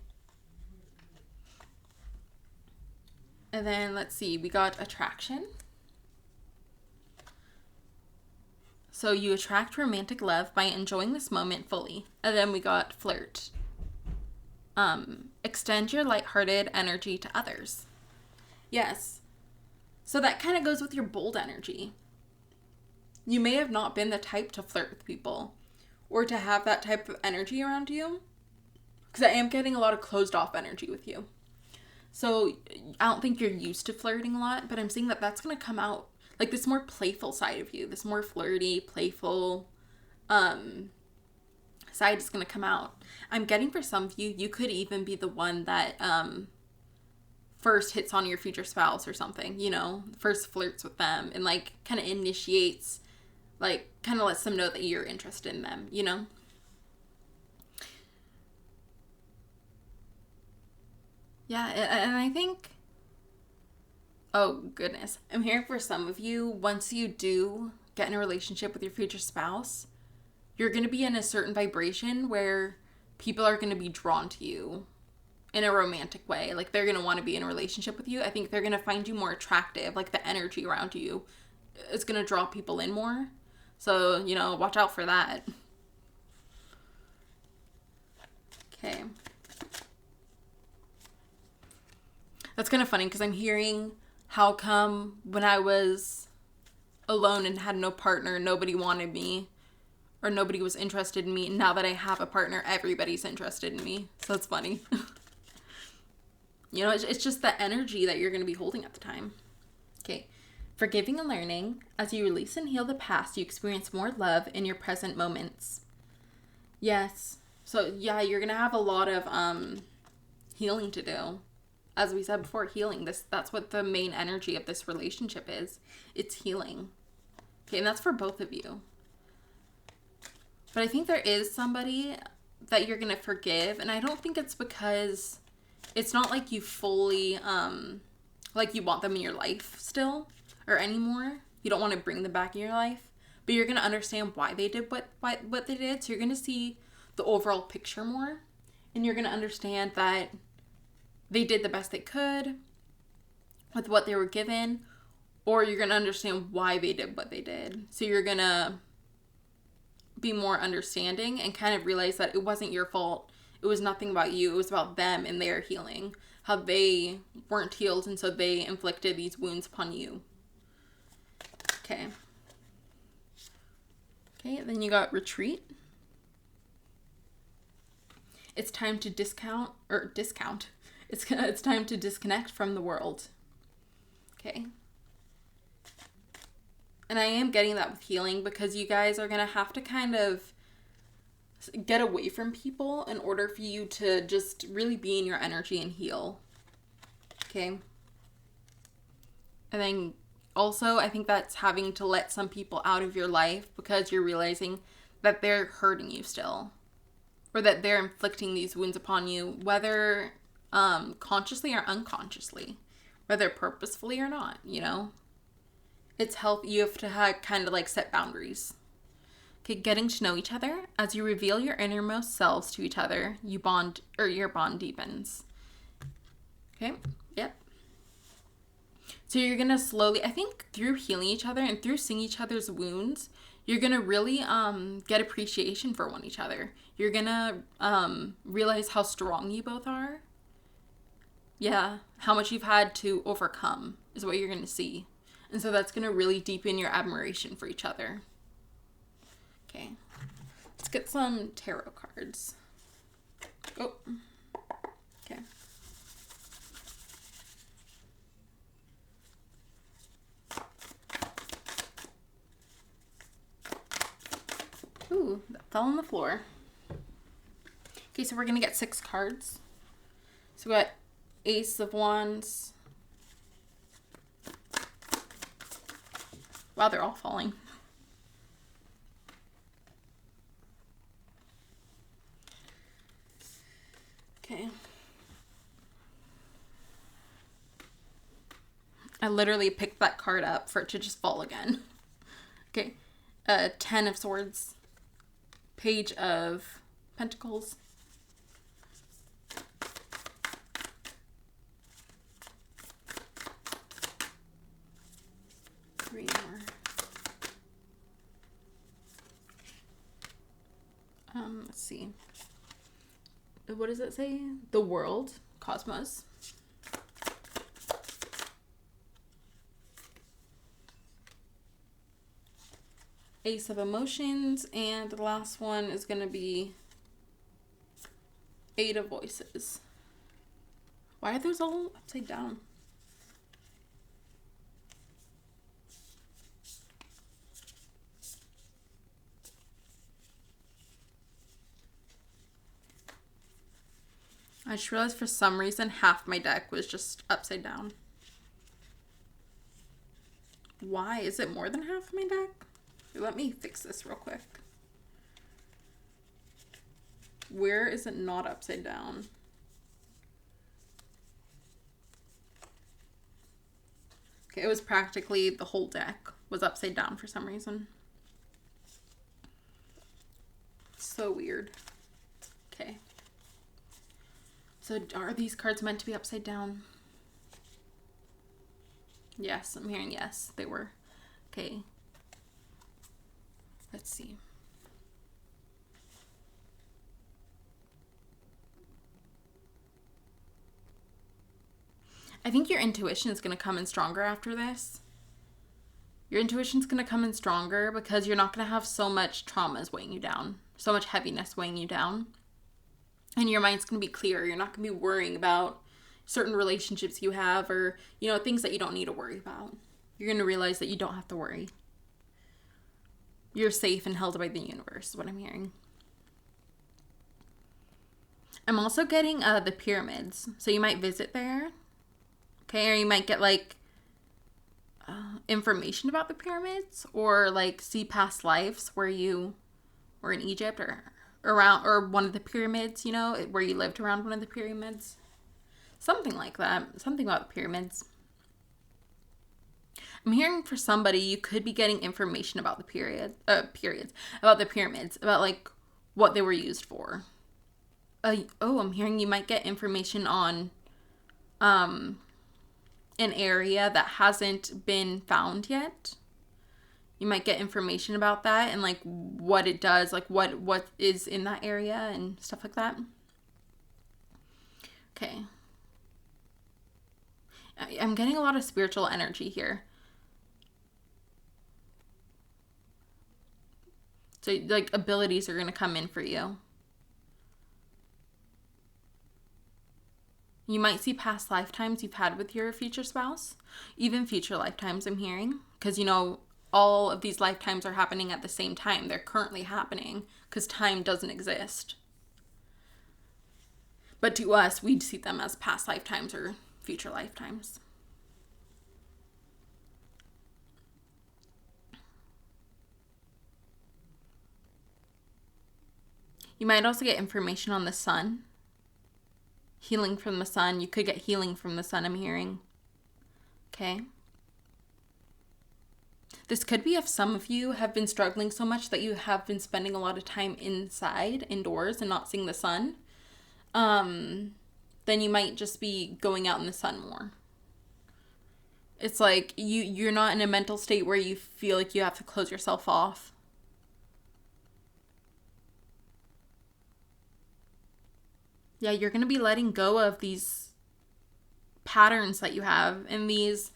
And then let's see, we got attraction. So you attract romantic love by enjoying this moment fully. And then we got flirt. Extend your lighthearted energy to others. Yes. So that kind of goes with your bold energy. You may have not been the type to flirt with people or to have that type of energy around you, because I am getting a lot of closed off energy with you. So I don't think you're used to flirting a lot, but I'm seeing that that's going to come out like this more playful side of you, this more flirty, playful side is going to come out. I'm getting for some of you, you could even be the one that first hits on your future spouse or something, you know, first flirts with them and like kind of initiates, like kind of lets them know that you're interested in them, you know? Yeah, and I think, oh goodness, I'm hearing for some of you, once you do get in a relationship with your future spouse, you're going to be in a certain vibration where people are going to be drawn to you in a romantic way. Like they're going to want to be in a relationship with you. I think they're going to find you more attractive. Like the energy around you is going to draw people in more. So, you know, watch out for that. Okay. That's kind of funny because I'm hearing how come when I was alone and had no partner, nobody wanted me or nobody was interested in me. Now that I have a partner, everybody's interested in me. So it's funny. You know, it's just the energy that you're going to be holding at the time. Okay. Forgiving and learning. As you release and heal the past, you experience more love in your present moments. Yes. So yeah, you're going to have a lot of healing to do. As we said before, healing. That's what the main energy of this relationship is. It's healing. Okay, and that's for both of you. But I think there is somebody that you're going to forgive, and I don't think it's because it's not like you fully, like you want them in your life still or anymore. You don't want to bring them back in your life, but you're going to understand why they did what they did. So you're going to see the overall picture more, and you're going to understand that they did the best they could with what they were given, or you're going to understand why they did what they did. So you're going to be more understanding and kind of realize that it wasn't your fault. It was nothing about you. It was about them and their healing. How they weren't healed, and so they inflicted these wounds upon you. Okay. Okay, then you got retreat. It's time to discount. It's time to disconnect from the world. Okay. And I am getting that with healing because you guys are going to have to kind of get away from people in order for you to just really be in your energy and heal. Okay. And then also, I think that's having to let some people out of your life because you're realizing that they're hurting you still, or that they're inflicting these wounds upon you, whether consciously or unconsciously, whether purposefully or not, you know? It's you have to kind of like set boundaries. Okay, getting to know each other. As you reveal your innermost selves to each other, your bond deepens. Okay, yep. So you're going to slowly, I think through healing each other and through seeing each other's wounds, you're going to really get appreciation for one each other. You're going to realize how strong you both are. Yeah, how much you've had to overcome is what you're going to see. And so that's going to really deepen your admiration for each other. Okay, let's get some tarot cards. Oh, okay. fell on the floor. Okay, so we're going to get 6 cards. So we got Ace of Wands. Wow, they're all falling. Okay. I literally picked that card up for it to just fall again. Okay. 10 of Swords. Page of Pentacles. Three more. Let's see. What does it say? The World. Cosmos. Ace of Emotions, and the last one is going to be 8 of Voices. Why are those all upside down? I just realized for some reason half my deck was just upside down. Why? Is it more than half my deck? Let me fix this real quick. Where is it not upside down? Okay, it was practically the whole deck was upside down for some reason. So weird. Okay. So are these cards meant to be upside down? Yes, I'm hearing yes, they were. Okay. Let's see. I think your intuition is going to come in stronger after this. Your intuition's going to come in stronger because you're not going to have so much traumas weighing you down, so much heaviness weighing you down. And your mind's going to be clearer. You're not going to be worrying about certain relationships you have or, you know, things that you don't need to worry about. You're going to realize that you don't have to worry. You're safe and held by the universe, is what I'm hearing. I'm also getting the pyramids. So you might visit there. Okay, or you might get like information about the pyramids or like see past lives where you were in Egypt or around or one of the pyramids, you know, where you lived around one of the pyramids. Something like that. Something about the pyramids. I'm hearing for somebody you could be getting information about the about the pyramids, about like what they were used for. I'm hearing you might get information on an area that hasn't been found yet. You might get information about that and like what it does, like what is in that area and stuff like that. Okay. I'm getting a lot of spiritual energy here. So, like, abilities are going to come in for you. You might see past lifetimes you've had with your future spouse. Even future lifetimes, I'm hearing. Because, you know, all of these lifetimes are happening at the same time. They're currently happening because time doesn't exist. But to us, we'd see them as past lifetimes or future lifetimes. You might also get information on the sun. Healing from the sun. You could get healing from the sun, I'm hearing. Okay. This could be if some of you have been struggling so much that you have been spending a lot of time indoors, and not seeing the sun. Then you might just be going out in the sun more. It's like you're not in a mental state where you feel like you have to close yourself off. Yeah, you're going to be letting go of these patterns that you have and these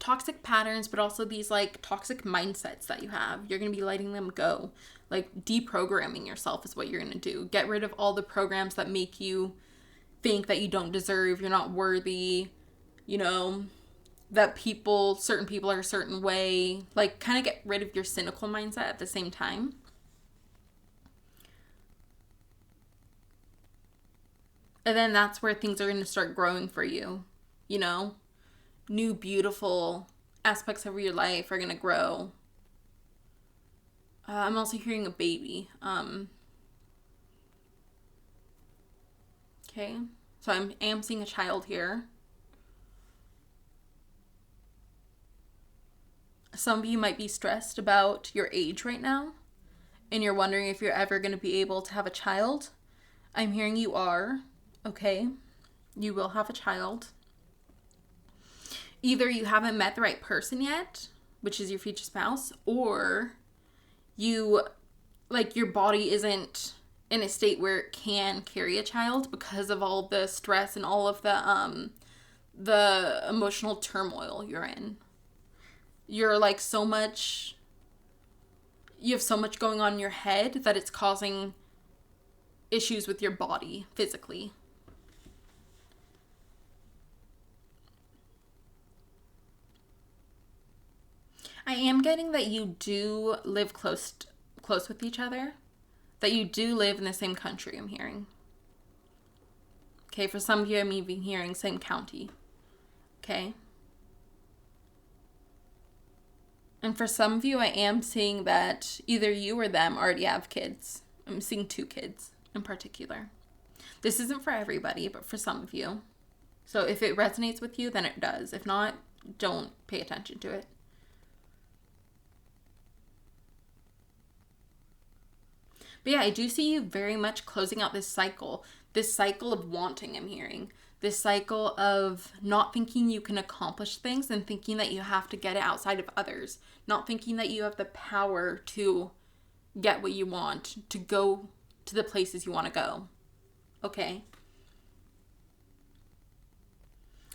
toxic patterns, but also these like toxic mindsets that you have. You're going to be letting them go. Like deprogramming yourself is what you're going to do. Get rid of all the programs that make you think that you don't deserve, you're not worthy, you know, that certain people are a certain way. Like kind of get rid of your cynical mindset at the same time. And then that's where things are going to start growing for you. You know, new beautiful aspects of your life are going to grow. I'm also hearing a baby. Okay. So I am seeing a child here. Some of you might be stressed about your age right now, and you're wondering if you're ever going to be able to have a child. I'm hearing you are. Okay. You will have a child. Either you haven't met the right person yet, which is your future spouse, or you, like, your body isn't in a state where it can carry a child because of all the stress and all of the emotional turmoil you're in. You're like you have so much going on in your head that it's causing issues with your body physically. I am getting that you do live close with each other. That you do live in the same country, I'm hearing. Okay, for some of you, I'm even hearing same county. Okay. And for some of you, I am seeing that either you or them already have kids. I'm seeing 2 kids in particular. This isn't for everybody, but for some of you. So if it resonates with you, then it does. If not, don't pay attention to it. But yeah, I do see you very much closing out this cycle of wanting, I'm hearing. This cycle of not thinking you can accomplish things and thinking that you have to get it outside of others. Not thinking that you have the power to get what you want, to go to the places you want to go. Okay?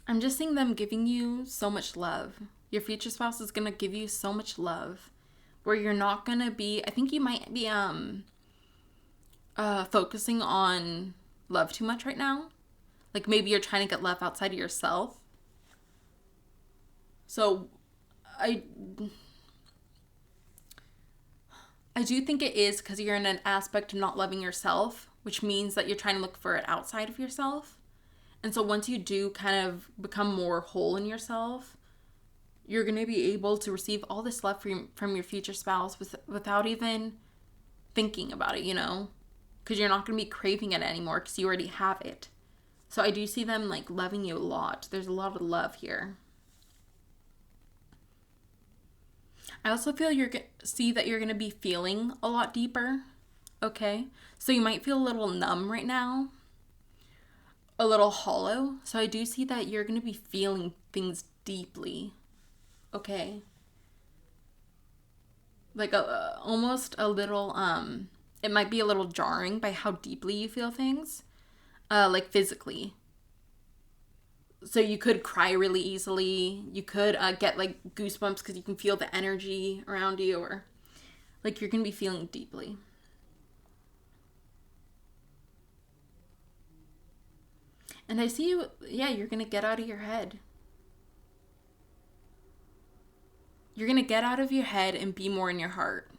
I'm just seeing them giving you so much love. Your future spouse is going to give you so much love where you're not going to be, I think you might be focusing on love too much right now. Like maybe you're trying to get love outside of yourself. So I do think it is because you're in an aspect of not loving yourself, which means that you're trying to look for it outside of yourself. And so once you do kind of become more whole in yourself, you're going to be able to receive all this love from your future spouse without even thinking about it, you know? Because you're not going to be craving it anymore because you already have it. So I do see them like loving you a lot. There's a lot of love here. I also feel see that you're going to be feeling a lot deeper. Okay? So you might feel a little numb right now. A little hollow. So I do see that you're going to be feeling things deeply. Okay? Like almost a little, it might be a little jarring by how deeply you feel things. Like physically. So you could cry really easily. You could get like goosebumps because you can feel the energy around you, or like you're going to be feeling deeply. And I see you, yeah, you're going to get out of your head. You're going to get out of your head and be more in your heart.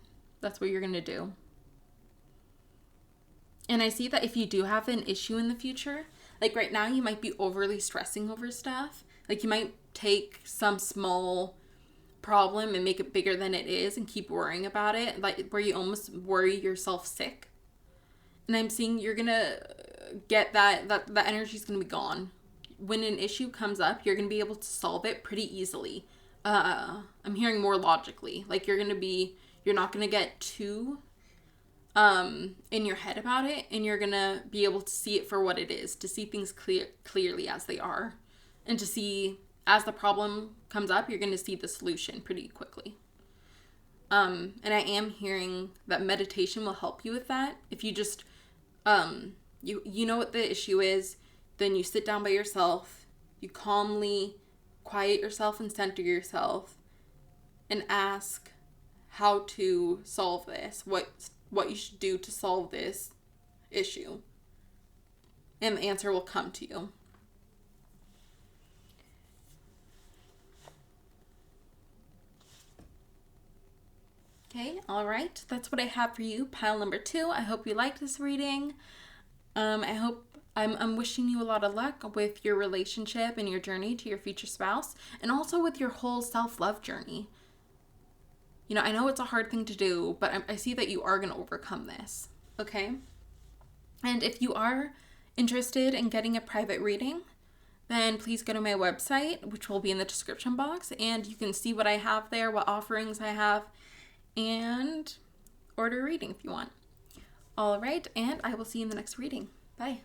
That's what you're going to do. And I see that if you do have an issue in the future, like right now you might be overly stressing over stuff. Like you might take some small problem and make it bigger than it is and keep worrying about it, like where you almost worry yourself sick. And I'm seeing you're going to get that energy is going to be gone. When an issue comes up, you're going to be able to solve it pretty easily. I'm hearing more logically. Like you're not going to get too in your head about it, and you're gonna be able to see it for what it is, to see things clearly as they are, and to see as the problem comes up, you're gonna see the solution pretty quickly. And I am hearing that meditation will help you with that. If you just you know what the issue is, then you sit down by yourself, you calmly quiet yourself and center yourself, and ask how to solve this, what you should do to solve this issue. And the answer will come to you. Okay, all right. That's what I have for you, pile number 2. I hope you liked this reading. I hope I'm wishing you a lot of luck with your relationship and your journey to your future spouse, and also with your whole self-love journey. You know, I know it's a hard thing to do, but I see that you are going to overcome this, okay? And if you are interested in getting a private reading, then please go to my website, which will be in the description box, and you can see what I have there, what offerings I have, and order a reading if you want. All right, and I will see you in the next reading. Bye.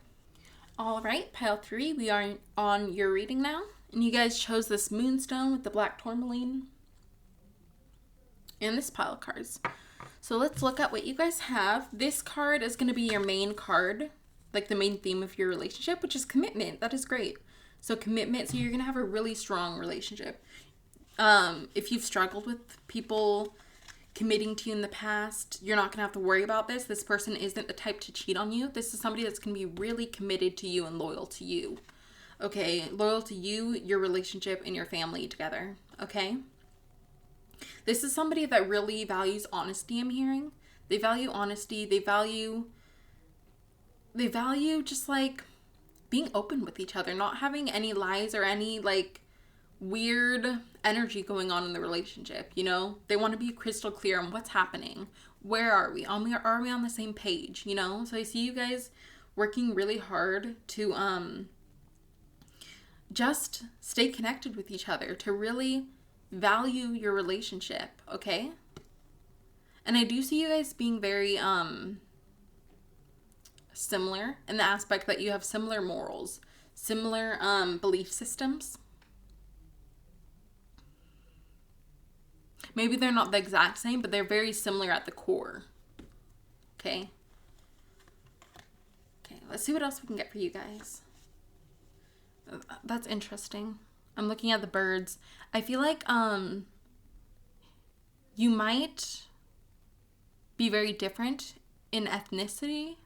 All right, pile 3, we are on your reading now, and you guys chose this moonstone with the black tourmaline and this pile of cards. So let's look at what you guys have. This card is going to be your main card, like the main theme of your relationship, which is commitment. That is great. So commitment, so you're going to have a really strong relationship. If you've struggled with people committing to you in the past, you're not going to have to worry about this. This person isn't the type to cheat on you. This is somebody that's going to be really committed to you and loyal to you. Okay, loyal to you, your relationship, and your family together. Okay? This is somebody that really values honesty, I'm hearing. They value honesty. They value just like being open with each other, not having any lies or any like weird energy going on in the relationship, you know? They want to be crystal clear on what's happening. Where are we? Are we on the same page, you know? So I see you guys working really hard to just stay connected with each other, to really value your relationship, okay? And I do see you guys being very similar in the aspect that you have similar morals, similar belief systems. Maybe they're not the exact same, but they're very similar at the core. Okay? Okay, let's see what else we can get for you guys. That's interesting. I'm looking at the birds. I feel like you might be very different in ethnicity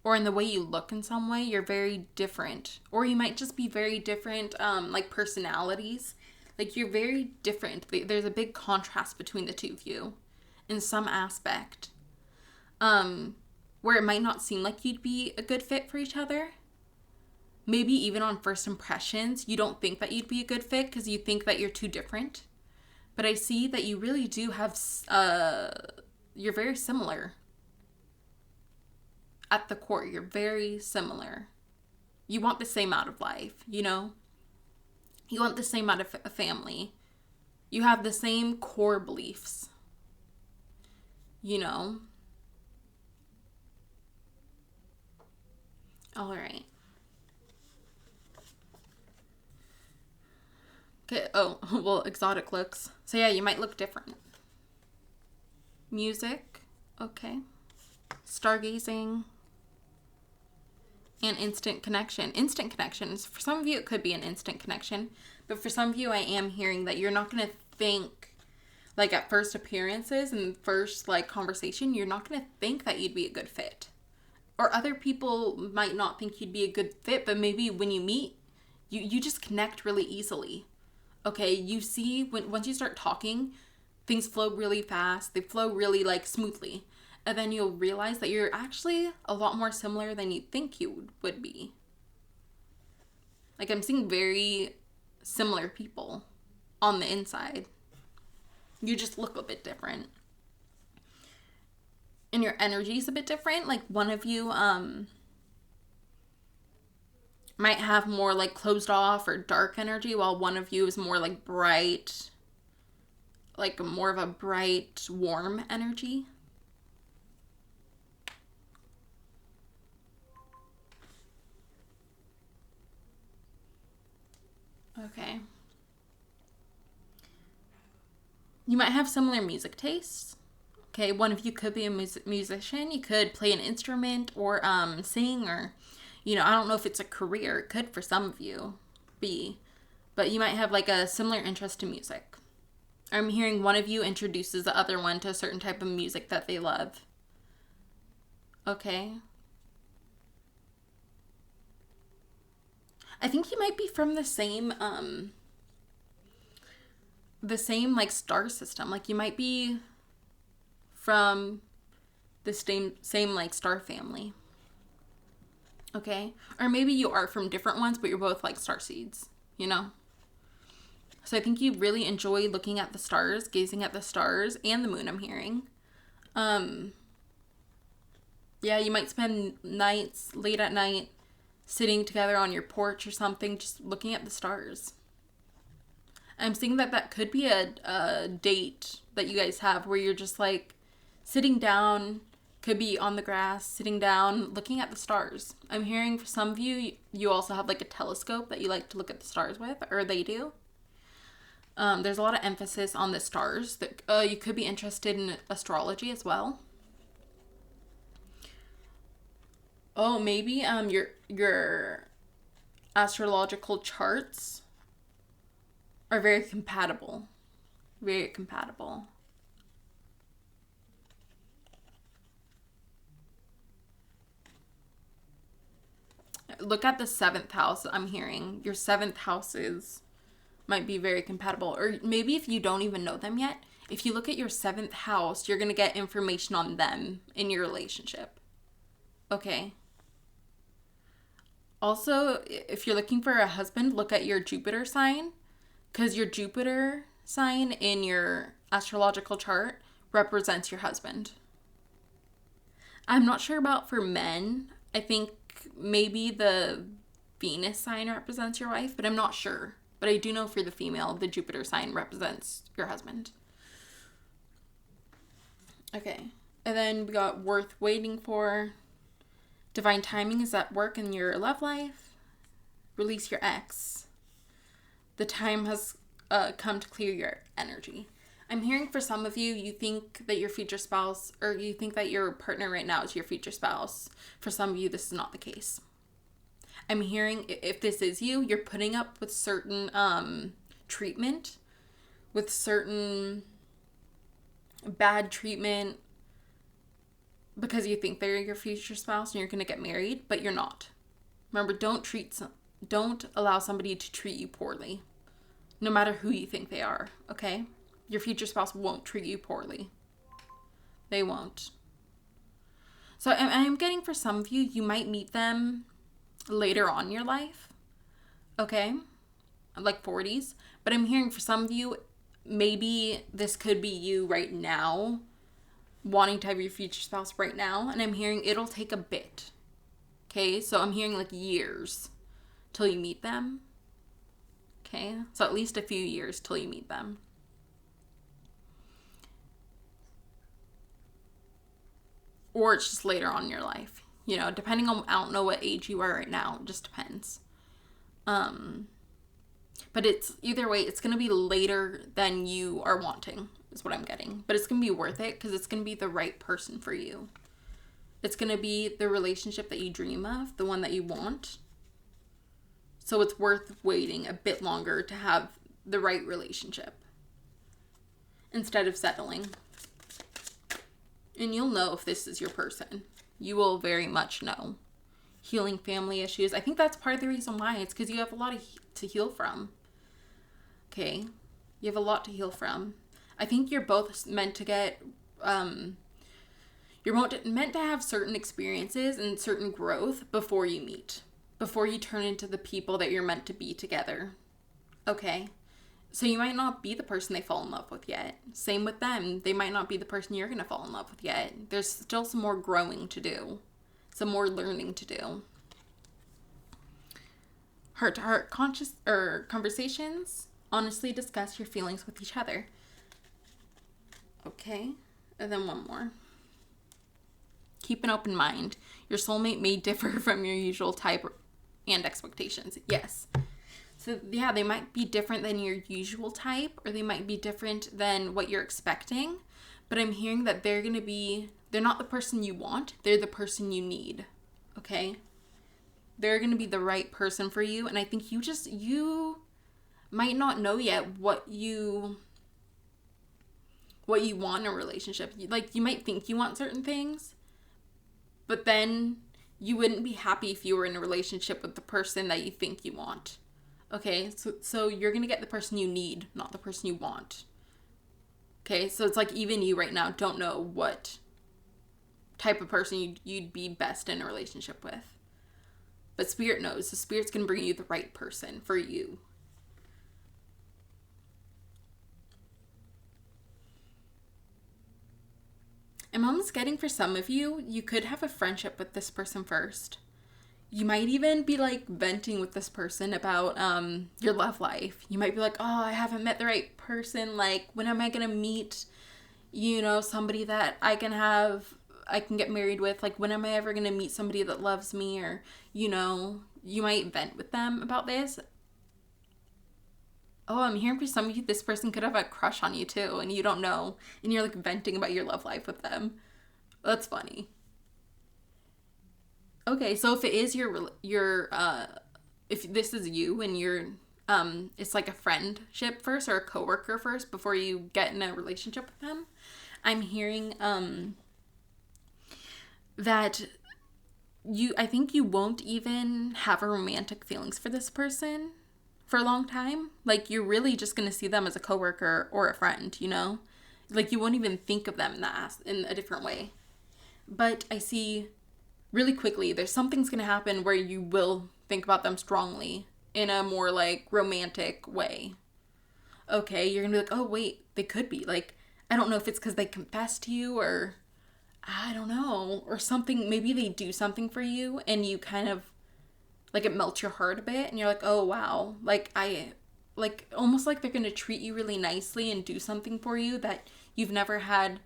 or in the way you look in some way. You're very different. Or you might just be very different, like personalities. Like you're very different. There's a big contrast between the two of you in some aspect. Where it might not seem like you'd be a good fit for each other. Maybe even on first impressions, you don't think that you'd be a good fit because you think that you're too different. But I see that you really do have, you're very similar. At the core, you're very similar. You want the same out of life, you know? You want the same out of a family. You have the same core beliefs, you know? All right. Okay, oh, well, exotic looks. So yeah, you might look different. Music, okay. Stargazing. And instant connection. Instant connections. For some of you, it could be an instant connection. But for some of you, I am hearing that you're not going to think, like at first appearances and first like conversation, you're not going to think that you'd be a good fit. Or other people might not think you'd be a good fit, but maybe when you meet, you just connect really easily. Okay, you see, once you start talking, things flow really fast. They flow really, like, smoothly. And then you'll realize that you're actually a lot more similar than you think you would be. Like, I'm seeing very similar people on the inside. You just look a bit different. And your energy is a bit different. Like, one of you, might have more like closed off or dark energy, while one of you is more like bright, like more of a bright, warm energy. Okay. You might have similar music tastes. Okay, one of you could be a musician. You could play an instrument or sing, or, you know, I don't know if it's a career. It could for some of you be. But you might have like a similar interest in music. I'm hearing one of you introduces the other one to a certain type of music that they love. Okay. I think you might be from the same like star system. Like you might be from the same like star family. Okay? Or maybe you are from different ones, but you're both like star seeds, you know? So I think you really enjoy looking at the stars, gazing at the stars, and the moon, I'm hearing. Yeah, you might spend nights, late at night, sitting together on your porch or something, just looking at the stars. I'm seeing that that could be a date that you guys have where you're just like sitting down, could be on the grass, sitting down, looking at the stars. I'm hearing for some of you, you also have like a telescope that you like to look at the stars with, or they do. There's a lot of emphasis on the stars. That you could be interested in astrology as well. Oh, maybe your astrological charts are very compatible. Very compatible. Look at the 7th house, I'm hearing. Your 7th houses might be very compatible. Or maybe if you don't even know them yet, if you look at your 7th house, you're going to get information on them in your relationship. Okay. Also, if you're looking for a husband, look at your Jupiter sign, because your Jupiter sign in your astrological chart represents your husband. I'm not sure about for men. I think maybe the Venus sign represents your wife, but I'm not sure. But I do know for the female, the Jupiter sign represents your husband. Okay. And then we got worth waiting for. Divine timing is at work in your love life. Release your ex. The time has come to clear your energy. I'm hearing for some of you, you think that your future spouse, or you think that your partner right now is your future spouse. For some of you, this is not the case. I'm hearing if this is you, you're putting up with certain treatment, with certain bad treatment, because you think they're your future spouse and you're going to get married, but you're not. Remember, don't allow somebody to treat you poorly, no matter who you think they are, okay? Your future spouse won't treat you poorly. They won't. So I'm getting for some of you, you might meet them later on in your life, okay? Like 40s. But I'm hearing for some of you, maybe this could be you right now, wanting to have your future spouse right now, and I'm hearing it'll take a bit. Okay, so I'm hearing like years till you meet them. Okay, so at least a few years till you meet them. Or it's just later on in your life. You know, depending on, I don't know what age you are right now. It just depends. But it's, either way, it's going to be later than you are wanting, is what I'm getting. But it's going to be worth it because it's going to be the right person for you. It's going to be the relationship that you dream of, the one that you want. So it's worth waiting a bit longer to have the right relationship instead of settling. And you'll know if this is your person. You will very much know. Healing family issues. I think that's part of the reason why. It's because you have a lot to heal from. Okay? You have a lot to heal from. I think you're both meant to get, you're meant to have certain experiences and certain growth before you meet. Before you turn into the people that you're meant to be together. Okay? So you might not be the person they fall in love with yet. Same with them. They might not be the person you're going to fall in love with yet. There's still some more growing to do. Some more learning to do. Heart-to-heart conversations. Honestly discuss your feelings with each other. Okay. And then one more. Keep an open mind. Your soulmate may differ from your usual type and expectations. Yes. So, yeah, they might be different than your usual type, or they might be different than what you're expecting. But I'm hearing that they're not the person you want. They're the person you need. Okay? They're going to be the right person for you. And I think you might not know yet what you want in a relationship. Like, you might think you want certain things, but then you wouldn't be happy if you were in a relationship with the person that you think you want. Okay, so you're going to get the person you need, not the person you want. Okay, so it's like even you right now don't know what type of person you'd be best in a relationship with. But Spirit knows. The Spirit's going to bring you the right person for you. I'm almost getting, for some of you, you could have a friendship with this person first. You might even be like venting with this person about your love life. You might be like, oh, I haven't met the right person. Like, when am I going to meet, somebody that I can get married with? Like, when am I ever going to meet somebody that loves me? Or, you might vent with them about this. Oh, I'm hearing for some of you, this person could have a crush on you too, and you don't know. And you're like venting about your love life with them. That's funny. Okay, so if it is if this is you and you're, it's like a friendship first or a coworker first before you get in a relationship with them, I'm hearing, that I think you won't even have a romantic feelings for this person for a long time. Like, you're really just going to see them as a coworker or a friend, Like, you won't even think of them in a different way. But I see really quickly, something's going to happen where you will think about them strongly in a more, like, romantic way. Okay, you're going to be like, oh, wait, they could be. Like, I don't know if it's because they confess to you or, I don't know, or something. Maybe they do something for you and you kind of, like, it melts your heart a bit and you're like, oh, wow. Like, almost like they're going to treat you really nicely and do something for you that you've never had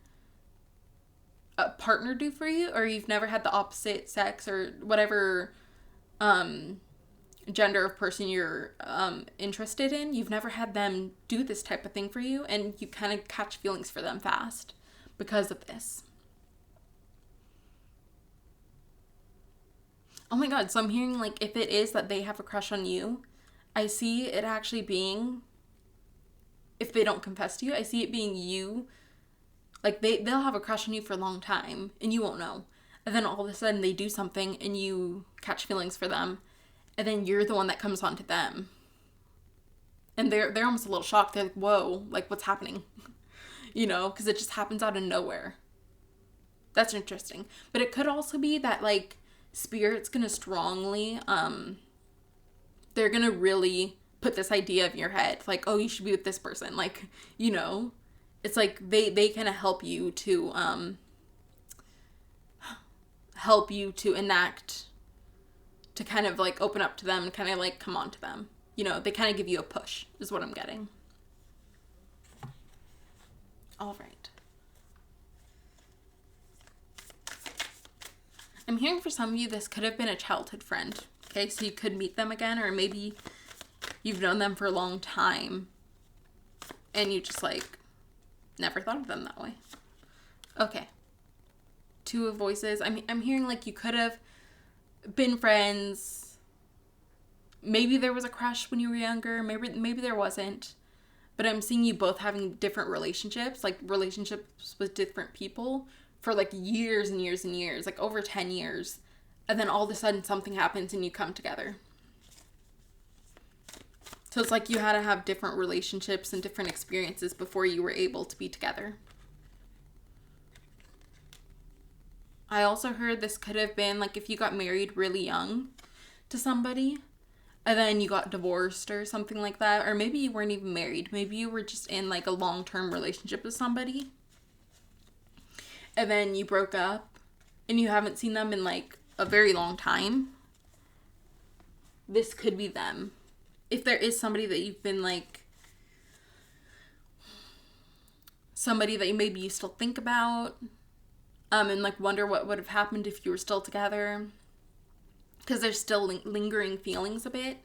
a partner do for you, or you've never had the opposite sex or whatever gender of person you're interested in. You've never had them do this type of thing for you, and you kind of catch feelings for them fast because of this. Oh my god, so I'm hearing, like, if it is that they have a crush on you, I see it actually being, if they don't confess to you, I see it being you. Like, they'll have a crush on you for a long time, and you won't know. And then all of a sudden, they do something, and you catch feelings for them. And then you're the one that comes on to them. And they're almost a little shocked. They're like, whoa, like, what's happening? Because it just happens out of nowhere. That's interesting. But it could also be that, like, Spirit's going to strongly, they're going to really put this idea in your head. Like, oh, you should be with this person. Like, it's like they kind of help you to enact, to kind of, like, open up to them and kind of, like, come on to them. They kind of give you a push, is what I'm getting. All right. I'm hearing for some of you, this could have been a childhood friend. Okay, so you could meet them again, or maybe you've known them for a long time and you just, like, never thought of them that way. Okay. Two of Voices. I'm hearing, like, you could have been friends. Maybe there was a crush when you were younger. Maybe there wasn't. But I'm seeing you both having different relationships, like relationships with different people for, like, years and years and years, like over 10 years. And then all of a sudden something happens and you come together. So it's like you had to have different relationships and different experiences before you were able to be together. I also heard this could have been, like, if you got married really young to somebody and then you got divorced or something like that. Or maybe you weren't even married. Maybe you were just in, like, a long-term relationship with somebody. And then you broke up and you haven't seen them in, like, a very long time. This could be them. If there is somebody that you've been, like, somebody that maybe you still think about, and, like, wonder what would have happened if you were still together, because there's still lingering feelings a bit,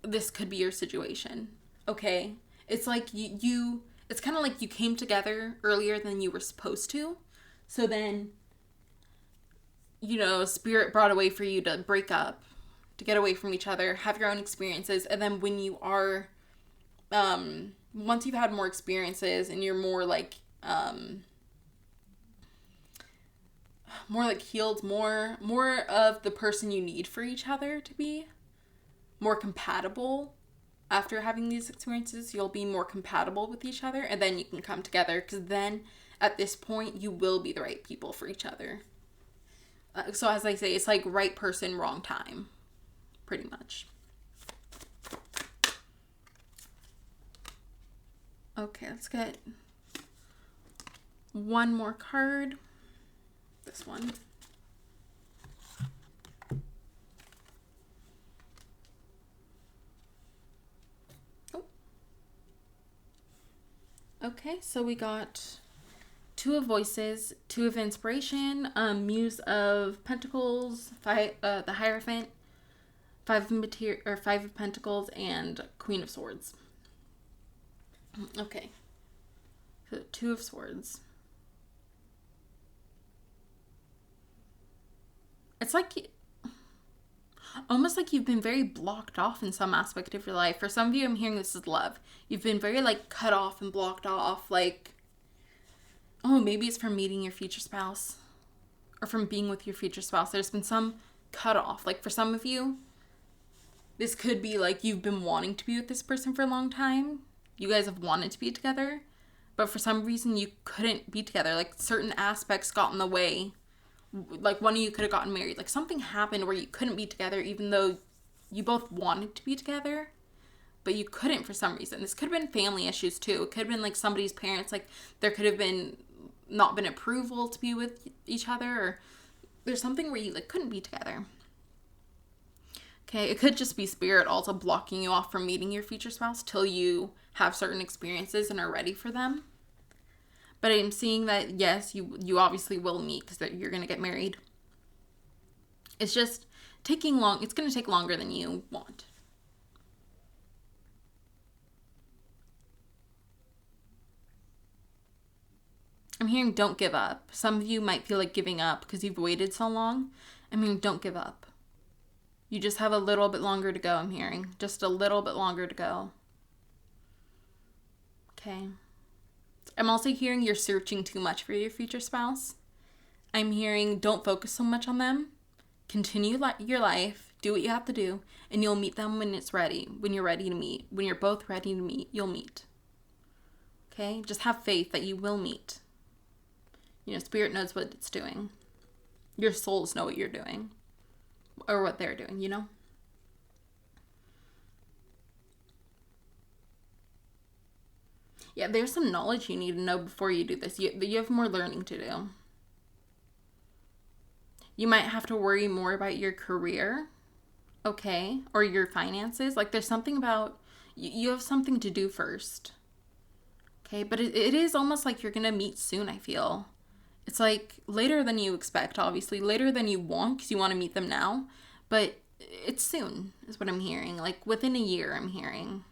this could be your situation, okay? It's like it's kind of like you came together earlier than you were supposed to, so then, Spirit brought a way for you to break up, to get away from each other, have your own experiences, and then when you are, once you've had more experiences and you're more like healed, more of the person you need for each other to be more compatible. After having these experiences, you'll be more compatible with each other, and then you can come together, because then at this point you will be the right people for each other. So as I say, it's like right person, wrong time. pretty much. Okay, let's get one more card. This one. Oh. Okay, so we got Two of Voices, Two of Inspiration, Muse of Pentacles, the Hierophant, Five of Pentacles, and Queen of Swords. Okay. So Two of Swords. It's like almost like you've been very blocked off in some aspect of your life. For some of you, I'm hearing this is love. You've been very like cut off and blocked off. Like, oh, maybe it's from meeting your future spouse or from being with your future spouse. There's been some cut off. Like for some of you, this could be like you've been wanting to be with this person for a long time. You guys have wanted to be together, but for some reason you couldn't be together. Like certain aspects got in the way. Like one of you could have gotten married. Like something happened where you couldn't be together even though you both wanted to be together, but you couldn't for some reason. This could have been family issues too. It could have been like somebody's parents. Like there could have been not been approval to be with each other, or there's something where you like couldn't be together. Okay, it could just be spirit also blocking you off from meeting your future spouse till you have certain experiences and are ready for them. But I'm seeing that, yes, you obviously will meet because you're going to get married. It's just taking long. It's going to take longer than you want. I'm hearing don't give up. Some of you might feel like giving up because you've waited so long. I mean, don't give up. You just have a little bit longer to go, I'm hearing. Just a little bit longer to go. Okay. I'm also hearing you're searching too much for your future spouse. I'm hearing don't focus so much on them. Continue your life. Do what you have to do. And you'll meet them when it's ready. When you're ready to meet. When you're both ready to meet, you'll meet. Okay? Just have faith that you will meet. You know, Spirit knows what it's doing. Your souls know what you're doing. Or what they're doing, you know? Yeah, there's some knowledge you need to know before you do this. You have more learning to do. You might have to worry more about your career, okay? Or your finances. Like, there's something about... You have something to do first. Okay? But it is almost like you're going to meet soon, I feel. It's like later than you expect, obviously. Later than you want, because you want to meet them now. But it's soon, is what I'm hearing. Like, within a year, I'm hearing.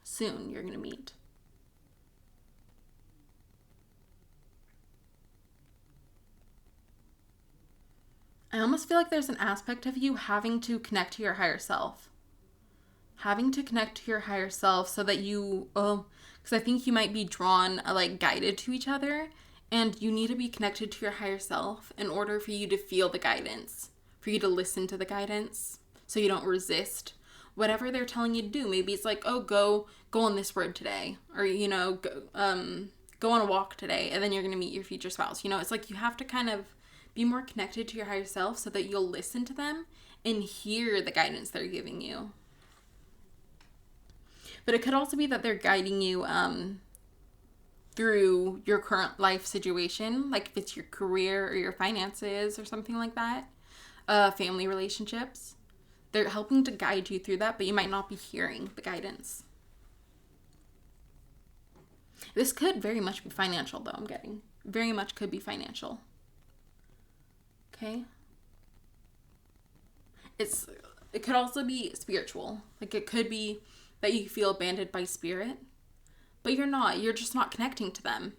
Soon, you're going to meet. I almost feel like there's an aspect of you having to connect to your higher self. Having to connect to your higher self so that you... because I think you might be drawn, like, guided to each other. And you need to be connected to your higher self in order for you to feel the guidance. For you to listen to the guidance. So you don't resist whatever they're telling you to do. Maybe it's like, oh, go on this road today. Or, you know, go on a walk today. And then you're going to meet your future spouse. You know, it's like you have to kind of be more connected to your higher self so that you'll listen to them and hear the guidance they're giving you. But it could also be that they're guiding you through your current life situation. Like if it's your career or your finances or something like that. Family relationships. They're helping to guide you through that, but you might not be hearing the guidance. This could very much be financial, though, I'm getting. Very much could be financial. Okay? It could also be spiritual. Like, it could be that you feel abandoned by spirit, but you're not. You're just not connecting to them.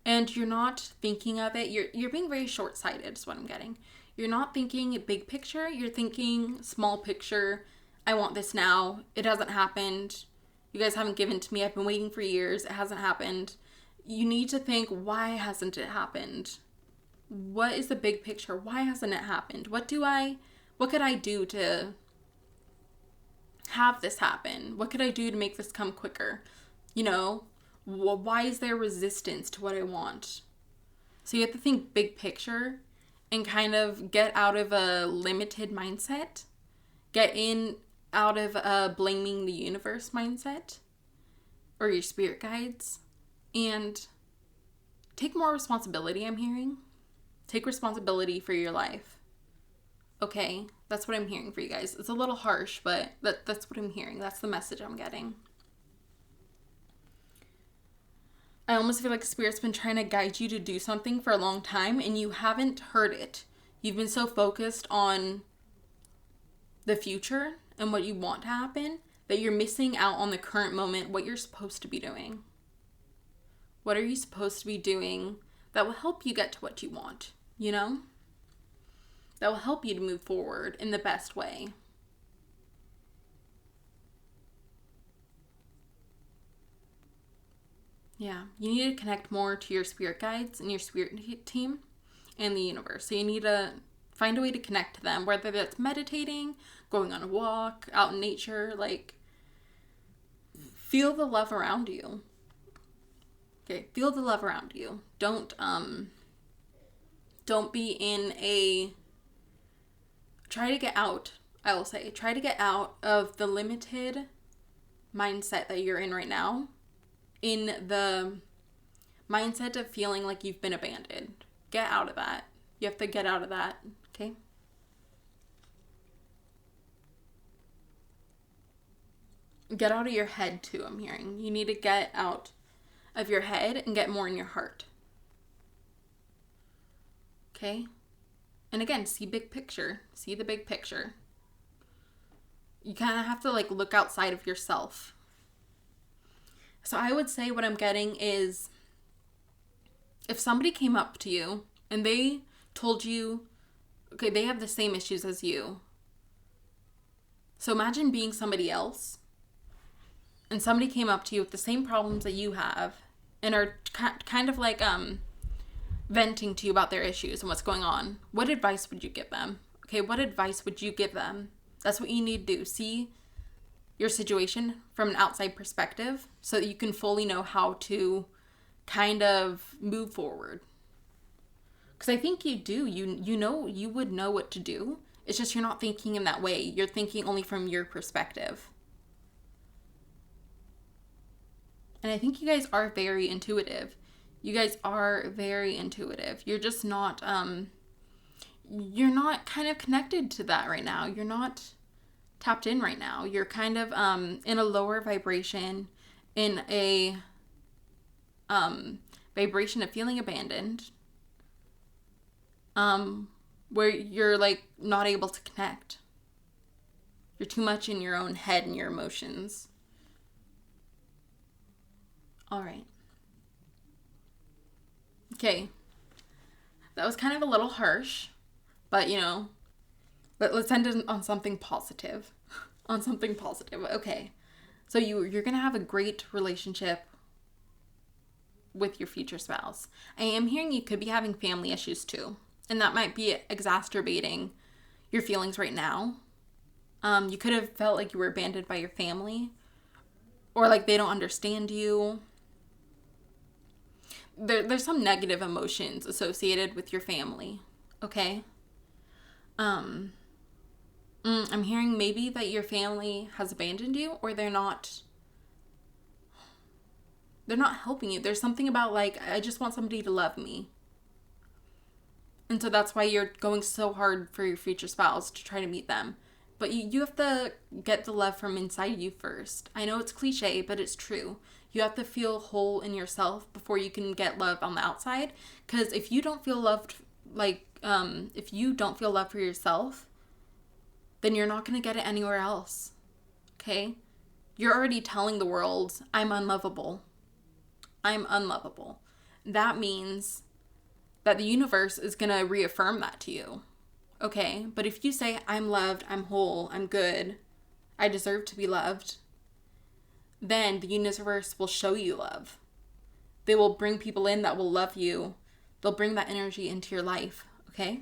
And you're not thinking of it. You're being very short-sighted is what I'm getting. You're not thinking big picture. You're thinking small picture. I want this now. It hasn't happened. You guys haven't given to me. I've been waiting for years. It hasn't happened. You need to think, why hasn't it happened? What is the big picture? Why hasn't it happened? What could I do to have this happen? What could I do to make this come quicker? You know, why is there resistance to what I want? So you have to think big picture and kind of get out of a limited mindset get in out of blaming the universe mindset or your spirit guides and take more responsibility, I'm hearing. Take responsibility for your life. Okay? That's what I'm hearing for you guys. It's a little harsh, but that's what I'm hearing. That's the message I'm getting. I almost feel like Spirit's been trying to guide you to do something for a long time and you haven't heard it. You've been so focused on the future and what you want to happen that you're missing out on the current moment, what you're supposed to be doing. What are you supposed to be doing that will help you get to what you want, you know? That will help you to move forward in the best way. Yeah, you need to connect more to your spirit guides and your spirit team and the universe. So you need to find a way to connect to them, whether that's meditating, going on a walk, out in nature, like feel the love around you. Okay, feel the love around you. Don't be in a, try to get out, I will say, try to get out of the limited mindset that you're in right now, in the mindset of feeling like you've been abandoned. Get out of that. You have to get out of that, okay? Get out of your head too, I'm hearing. You need to get out of your head and get more in your heart. Okay? And again, see big picture. See the big picture. You kind of have to like look outside of yourself. So I would say what I'm getting is if somebody came up to you and they told you, okay, they have the same issues as you. So imagine being somebody else and somebody came up to you with the same problems that you have and are kind of like venting to you about their issues and what's going on. What advice would you give them? Okay, what advice would you give them? That's what you need to do. See your situation from an outside perspective so that you can fully know how to kind of move forward. Because I think you do. You know, you would know what to do. It's just you're not thinking in that way. You're thinking only from your perspective. And I think you guys are very intuitive. You guys are very intuitive. You're just not, you're not kind of connected to that right now. You're not tapped in right now. You're kind of in a lower vibration, in a vibration of feeling abandoned, where you're like not able to connect. You're too much in your own head and your emotions. All right. Okay. That was kind of a little harsh, but you know, let's end it on something positive. On something positive. Okay. So you're going to have a great relationship with your future spouse. I am hearing you could be having family issues too. And that might be exacerbating your feelings right now. You could have felt like you were abandoned by your family or like they don't understand you. There's some negative emotions associated with your family. Okay? I'm hearing maybe that your family has abandoned you or they're not helping you. There's something about like, I just want somebody to love me. And so that's why you're going so hard for your future spouse to try to meet them. But you have to get the love from inside you first. I know it's cliche, but it's true. You have to feel whole in yourself before you can get love on the outside. Because if you don't feel loved, if you don't feel love for yourself, then you're not going to get it anywhere else. Okay? You're already telling the world, I'm unlovable. I'm unlovable. That means that the universe is going to reaffirm that to you. Okay? But if you say, I'm loved, I'm whole, I'm good, I deserve to be loved, then the universe will show you love. They will bring people in that will love you. They'll bring that energy into your life. Okay?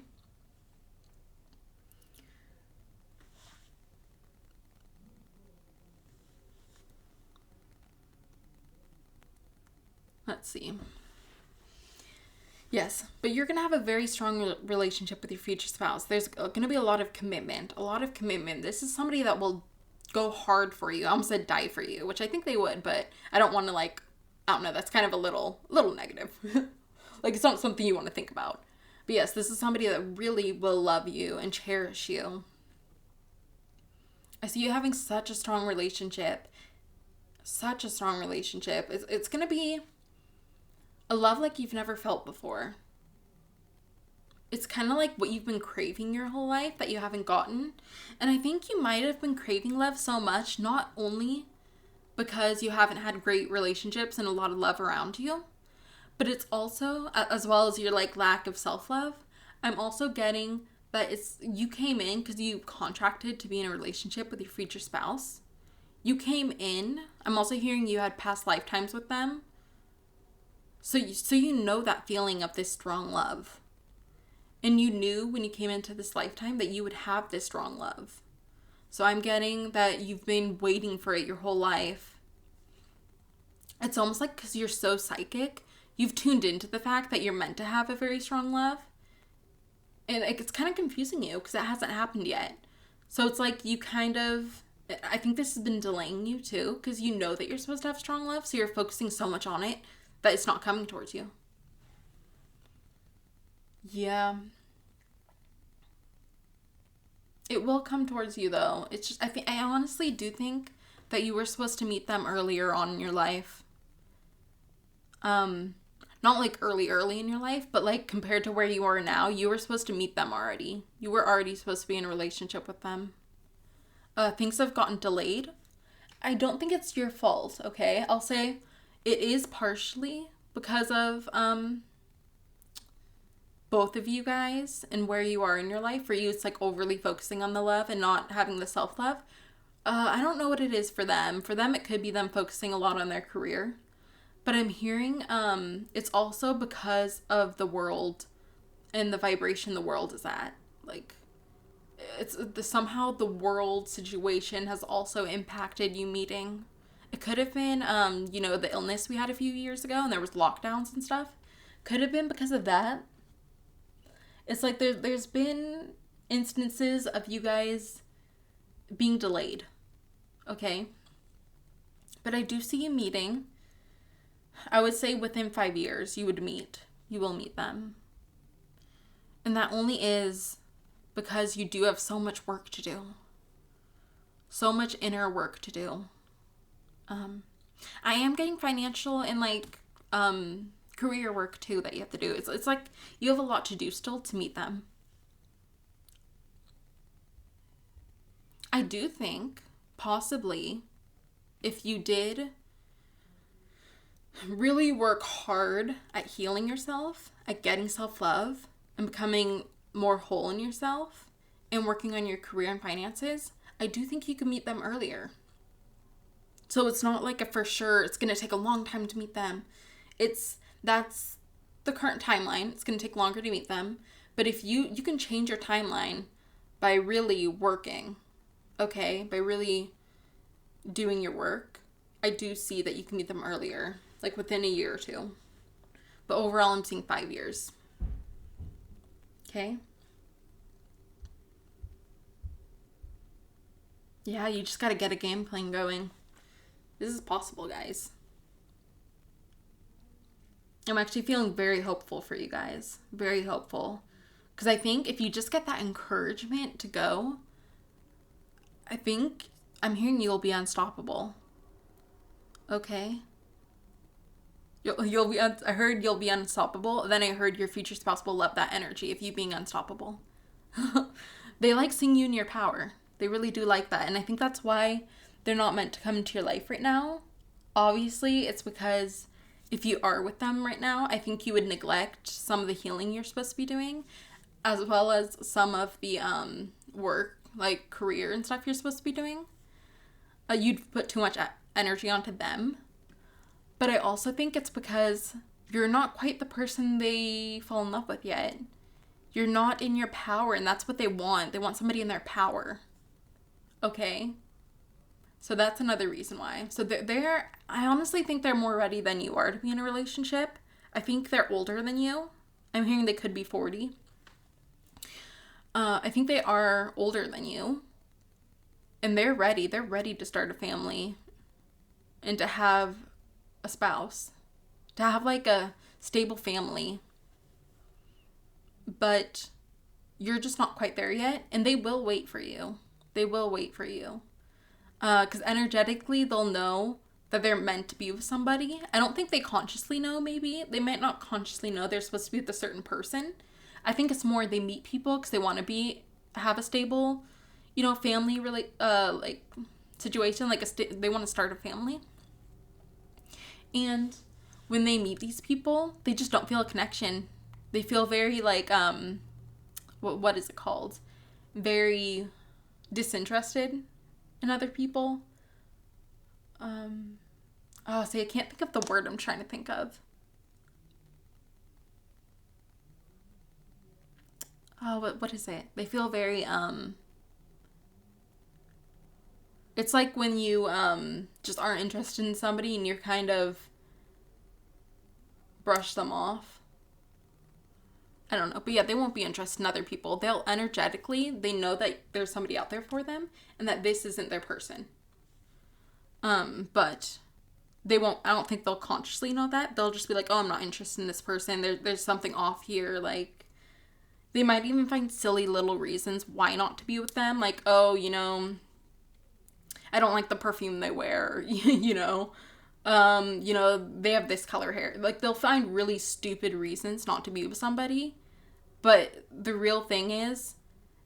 Let's see. Yes, but you're going to have a very strong relationship with your future spouse. There's going to be a lot of commitment. A lot of commitment. This is somebody that will go hard for you. I almost said die for you, which I think they would, but I don't want to I don't know, that's kind of a little negative. It's not something you want to think about. But yes, this is somebody that really will love you and cherish you. I see you having such a strong relationship. Such a strong relationship. It's going to be a love like you've never felt before. It's kind of like what you've been craving your whole life that you haven't gotten. And I think you might have been craving love so much, not only because you haven't had great relationships and a lot of love around you, but it's also, as well as your lack of self-love, I'm also getting that you came in because you contracted to be in a relationship with your future spouse. You came in, I'm also hearing you had past lifetimes with them. So you know that feeling of this strong love. And you knew when you came into this lifetime that you would have this strong love. So I'm getting that you've been waiting for it your whole life. It's almost like because you're so psychic, you've tuned into the fact that you're meant to have a very strong love. And it's kind of confusing you because it hasn't happened yet. So it's like you kind of, I think this has been delaying you too, because you know that you're supposed to have strong love. So you're focusing so much on it that it's not coming towards you. Yeah. It will come towards you though. It's just, I honestly do think that you were supposed to meet them earlier on in your life. Not early in your life, but compared to where you are now, you were supposed to meet them already. You were already supposed to be in a relationship with them. Things have gotten delayed. I don't think it's your fault, okay? I'll say it is partially because of, both of you guys and where you are in your life. For you, it's overly focusing on the love and not having the self-love. I don't know what it is for them. For them, it could be them focusing a lot on their career. But I'm hearing it's also because of the world and the vibration the world is at. Somehow the world situation has also impacted you meeting. It could have been, the illness we had a few years ago and there was lockdowns and stuff. Could have been because of that. It's there's been instances of you guys being delayed. Okay? But I do see you meeting. I would say within 5 years you will meet them. And that only is because you do have so much work to do. So much inner work to do. I am getting financial and career work too that you have to do. It's like you have a lot to do still to meet them. I do think possibly if you did really work hard at healing yourself, at getting self-love and becoming more whole in yourself and working on your career and finances, I do think you can meet them earlier. So it's not a for sure, it's going to take a long time to meet them. That's the current timeline. It's going to take longer to meet them. But if you can change your timeline by really working, okay, by really doing your work, I do see that you can meet them earlier, within a year or two. But overall, I'm seeing 5 years. Okay? Yeah, you just got to get a game plan going. This is possible, guys. I'm actually feeling very hopeful for you guys. Very hopeful. Because I think if you just get that encouragement to go, I think I'm hearing you'll be unstoppable. Okay? You'll be. I heard you'll be unstoppable. Then I heard your future spouse will love that energy of you being unstoppable. They like seeing you in your power. They really do like that. And I think that's why they're not meant to come into your life right now. Obviously, it's because if you are with them right now, I think you would neglect some of the healing you're supposed to be doing, as well as some of the work, career and stuff you're supposed to be doing. You'd put too much energy onto them. But I also think it's because you're not quite the person they fall in love with yet. You're not in your power, and that's what they want. They want somebody in their power. Okay? So that's another reason why. So I honestly think they're more ready than you are to be in a relationship. I think they're older than you. I'm hearing they could be 40. I think they are older than you. And they're ready. They're ready to start a family. And to have a spouse. To have like a stable family. But you're just not quite there yet. And they will wait for you. They will wait for you. Because energetically, they'll know that they're meant to be with somebody. I don't think they consciously know, maybe. They might not consciously know they're supposed to be with a certain person. I think it's more they meet people because they want to have a stable, family like situation. Like they want to start a family. And when they meet these people, they just don't feel a connection. They feel very like, what is it called? Very disinterested in other people. I can't think of the word I'm trying to think of. What is it? They feel very, it's like when you, just aren't interested in somebody and you're kind of brush them off. I don't know. But yeah, they won't be interested in other people. They'll energetically, they know that there's somebody out there for them and that this isn't their person. But they won't, I don't think they'll consciously know that. They'll just be like, oh, I'm not interested in this person. There's something off here. Like, they might even find silly little reasons why not to be with them. Like, oh, I don't like the perfume they wear, they have this color hair. Like, they'll find really stupid reasons not to be with somebody. But the real thing is,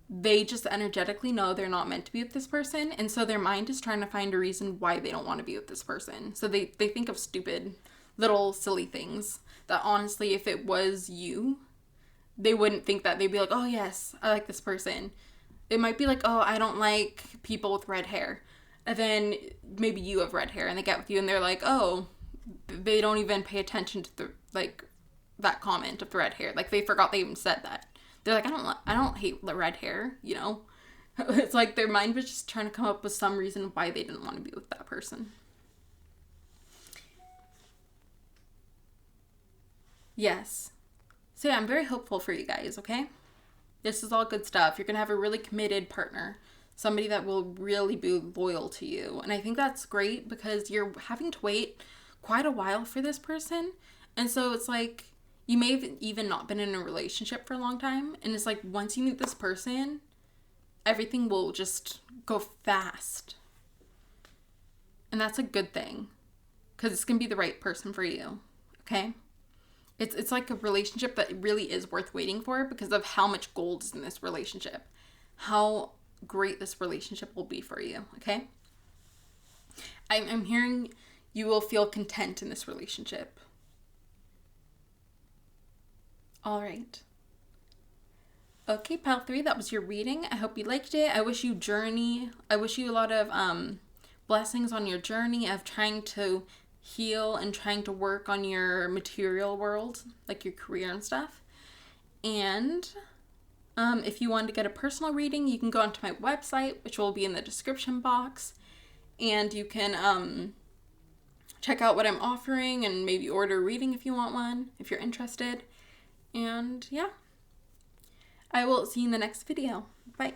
they just energetically know they're not meant to be with this person. And so their mind is trying to find a reason why they don't want to be with this person. So they think of stupid, little, silly things that honestly, if it was you, they wouldn't think that. They'd be like, oh, yes, I like this person. It might be like, oh, I don't like people with red hair. And then maybe you have red hair and they get with you and they're like, oh, they don't even pay attention to that comment of the red hair. Like, they forgot they even said that. They're like, I don't hate the red hair, It's like their mind was just trying to come up with some reason why they didn't want to be with that person. Yes. So yeah, I'm very hopeful for you guys, okay? This is all good stuff. You're going to have a really committed partner. Somebody that will really be loyal to you. And I think that's great because you're having to wait quite a while for this person. And so it's like, you may have even not been in a relationship for a long time. And it's like, once you meet this person, everything will just go fast. And that's a good thing. Because it's going to be the right person for you. Okay? It's like a relationship that really is worth waiting for because of how much gold is in this relationship. How great this relationship will be for you. Okay? I'm hearing you will feel content in this relationship. All right. Okay, pile 3, that was your reading. I hope you liked it. I wish you a lot of blessings on your journey of trying to heal and trying to work on your material world, like your career and stuff. And if you want to get a personal reading, you can go onto my website, which will be in the description box. And you can check out what I'm offering and maybe order a reading if you want one, if you're interested. And yeah, I will see you in the next video. Bye.